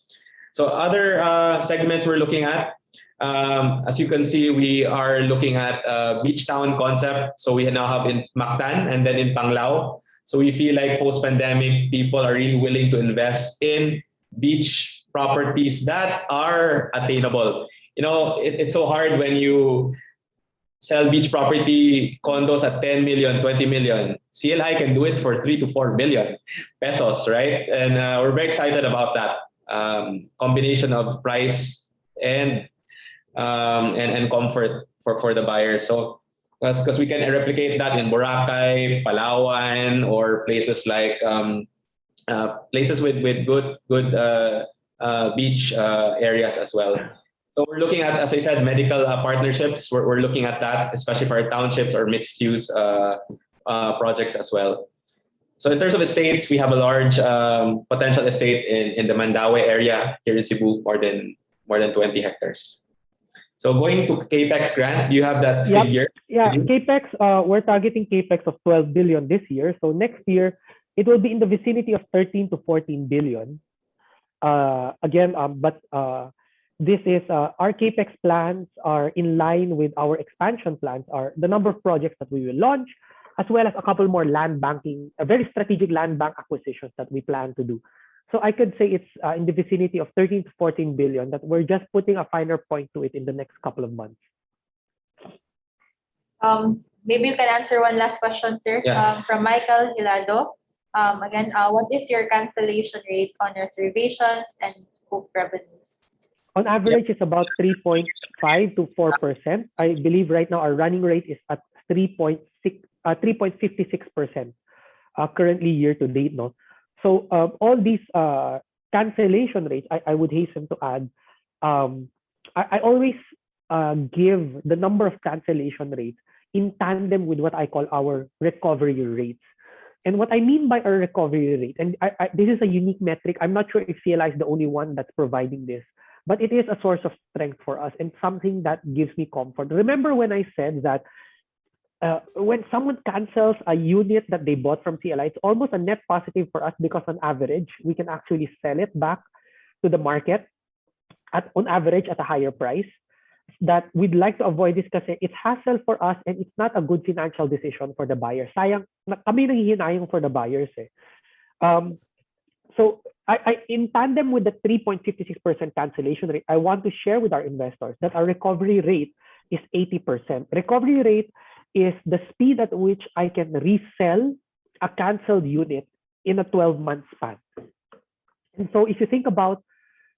So other segments we're looking at, as you can see, we are looking at beach town concept. So we now have in Mactan and then in Panglao. So we feel like post-pandemic, people are really willing to invest in beach properties that are attainable. You know, it's so hard when you sell beach property condos at 10 million, 20 million. CLI can do it for 3 to 4 million pesos, right? And we're very excited about that combination of price and comfort for the buyers. So because we can replicate that in Boracay, Palawan, or places like places with good beach areas as well. So we're looking at, as I said, medical partnerships. We're looking at that, especially for our townships or mixed use projects as well. So in terms of estates, we have a large potential estate in the Mandaue area here in Cebu, more than 20 hectares. So going to CAPEX, Grant, do you have that figure? Yeah, CAPEX, we're targeting CAPEX of 12 billion this year. So next year, it will be in the vicinity of 13 to 14 billion. This is our CAPEX plans are in line with our expansion plans, are the number of projects that we will launch, as well as a couple more land banking, a very strategic land bank acquisitions that we plan to do. So I could say it's in the vicinity of 13 to 14 billion that we're just putting a finer point to it in the next couple of months. Maybe you can answer one last question, sir, from Michael Hilado. Again, what is your cancellation rate on reservations and book revenues? On average, it's about 3.5 to 4%. I believe right now our running rate is at 3.56% currently year to date. No? So all these cancellation rates, I would hasten to add, I always give the number of cancellation rates in tandem with what I call our recovery rates. And what I mean by our recovery rate, and this is a unique metric. I'm not sure if CLI is the only one that's providing this, but it is a source of strength for us and something that gives me comfort. Remember when I said that when someone cancels a unit that they bought from CLI, it's almost a net positive for us because on average, we can actually sell it back to the market on average at a higher price. That we'd like to avoid this because it's hassle for us and it's not a good financial decision for the buyer. Sayang, kami nanghihinayang for the buyers. So I in tandem with the 3.56% cancellation rate, I want to share with our investors that our recovery rate is 80%. Recovery rate is the speed at which I can resell a canceled unit in a 12-month span. And so if you think about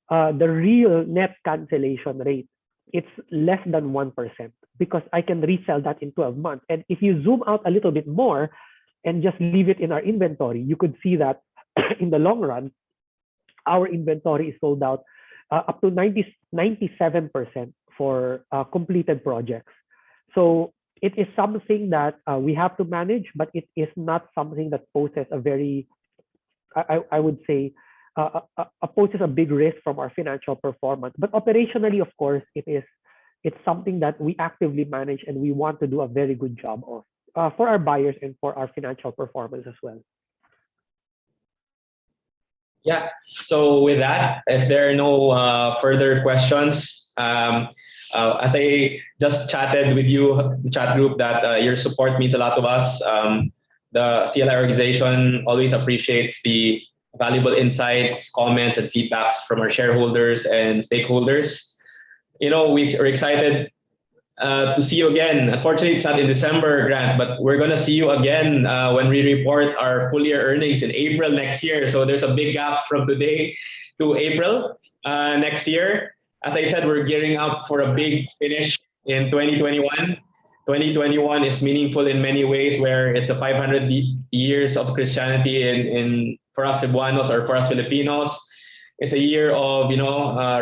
the real net cancellation rate, it's less than 1% because I can resell that in 12 months. And if you zoom out a little bit more and just leave it in our inventory, you could see that in the long run, our inventory is sold out up to 97% for completed projects. So it is something that we have to manage, but it is not something that poses a very, I would say, poses a big risk from our financial performance. But operationally, of course, it's something that we actively manage and we want to do a very good job of for our buyers and for our financial performance as well. Yeah. So with that, if there are no further questions, as I just chatted with you, the chat group, that your support means a lot to us. The CLI organization always appreciates the valuable insights, comments, and feedbacks from our shareholders and stakeholders. We are excited to see you again. Unfortunately, it's not in December, Grant, but we're going to see you again when we report our full year earnings in April next year. So there's a big gap from today to April next year. As I said, we're gearing up for a big finish in 2021. 2021 is meaningful in many ways, where it's the 500 years of Christianity in for us Cebuanos or for us Filipinos. It's a year of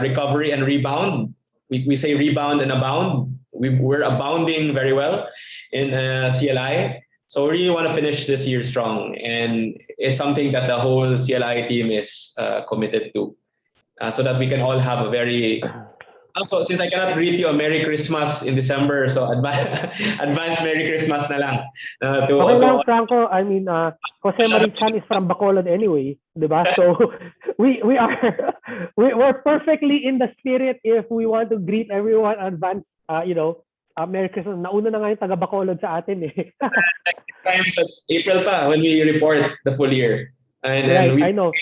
recovery and rebound. We say rebound and abound. We're abounding very well in CLI. So we really want to finish this year strong. And it's something that the whole CLI team is committed to, so that we can all have a very... Also, since I cannot greet you a Merry Christmas in December, so advance Merry Christmas na lang. Okay lang, Franco. I mean, Jose Marichan is from Bacolod anyway, diba? So we're perfectly in the spirit if we want to greet everyone advance, Merry Christmas. Nauna na nga yung taga Bacolod sa atin eh. Next time sa April pa when we report the full year. And right, I know.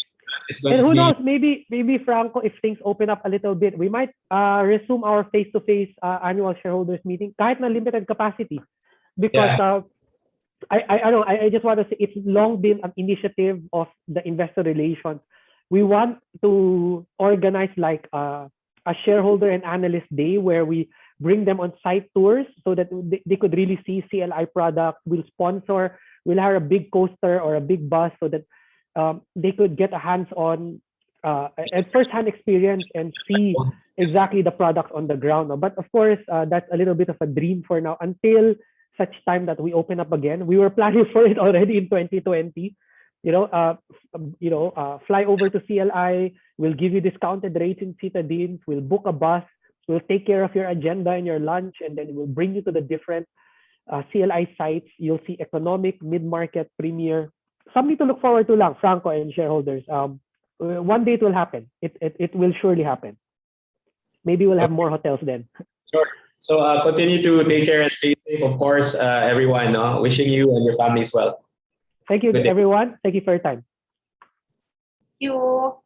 And who knows, maybe Franco, if things open up a little bit, we might resume our face-to-face annual shareholders meeting kahit na limited capacity, because I just want to say it's long been an initiative of the investor relations. We want to organize like a shareholder and analyst day where we bring them on site tours so that they could really see CLI products. We'll have a big coaster or a big bus so that they could get a hands-on and first-hand experience and see exactly the products on the ground. But of course, that's a little bit of a dream for now until such time that we open up again. We were planning for it already in 2020. Fly over to CLI. We'll give you discounted rates in Citadines. We'll book a bus. We'll take care of your agenda and your lunch, and then we'll bring you to the different CLI sites. You'll see economic, mid-market, premier. Something to look forward to lang, Franco and shareholders. One day it will happen. It will surely happen. Maybe we'll have more hotels then. Sure. So continue to take care and stay safe, of course, everyone. Wishing you and your families well. Thank you, everyone. Thank you for your time. Thank you.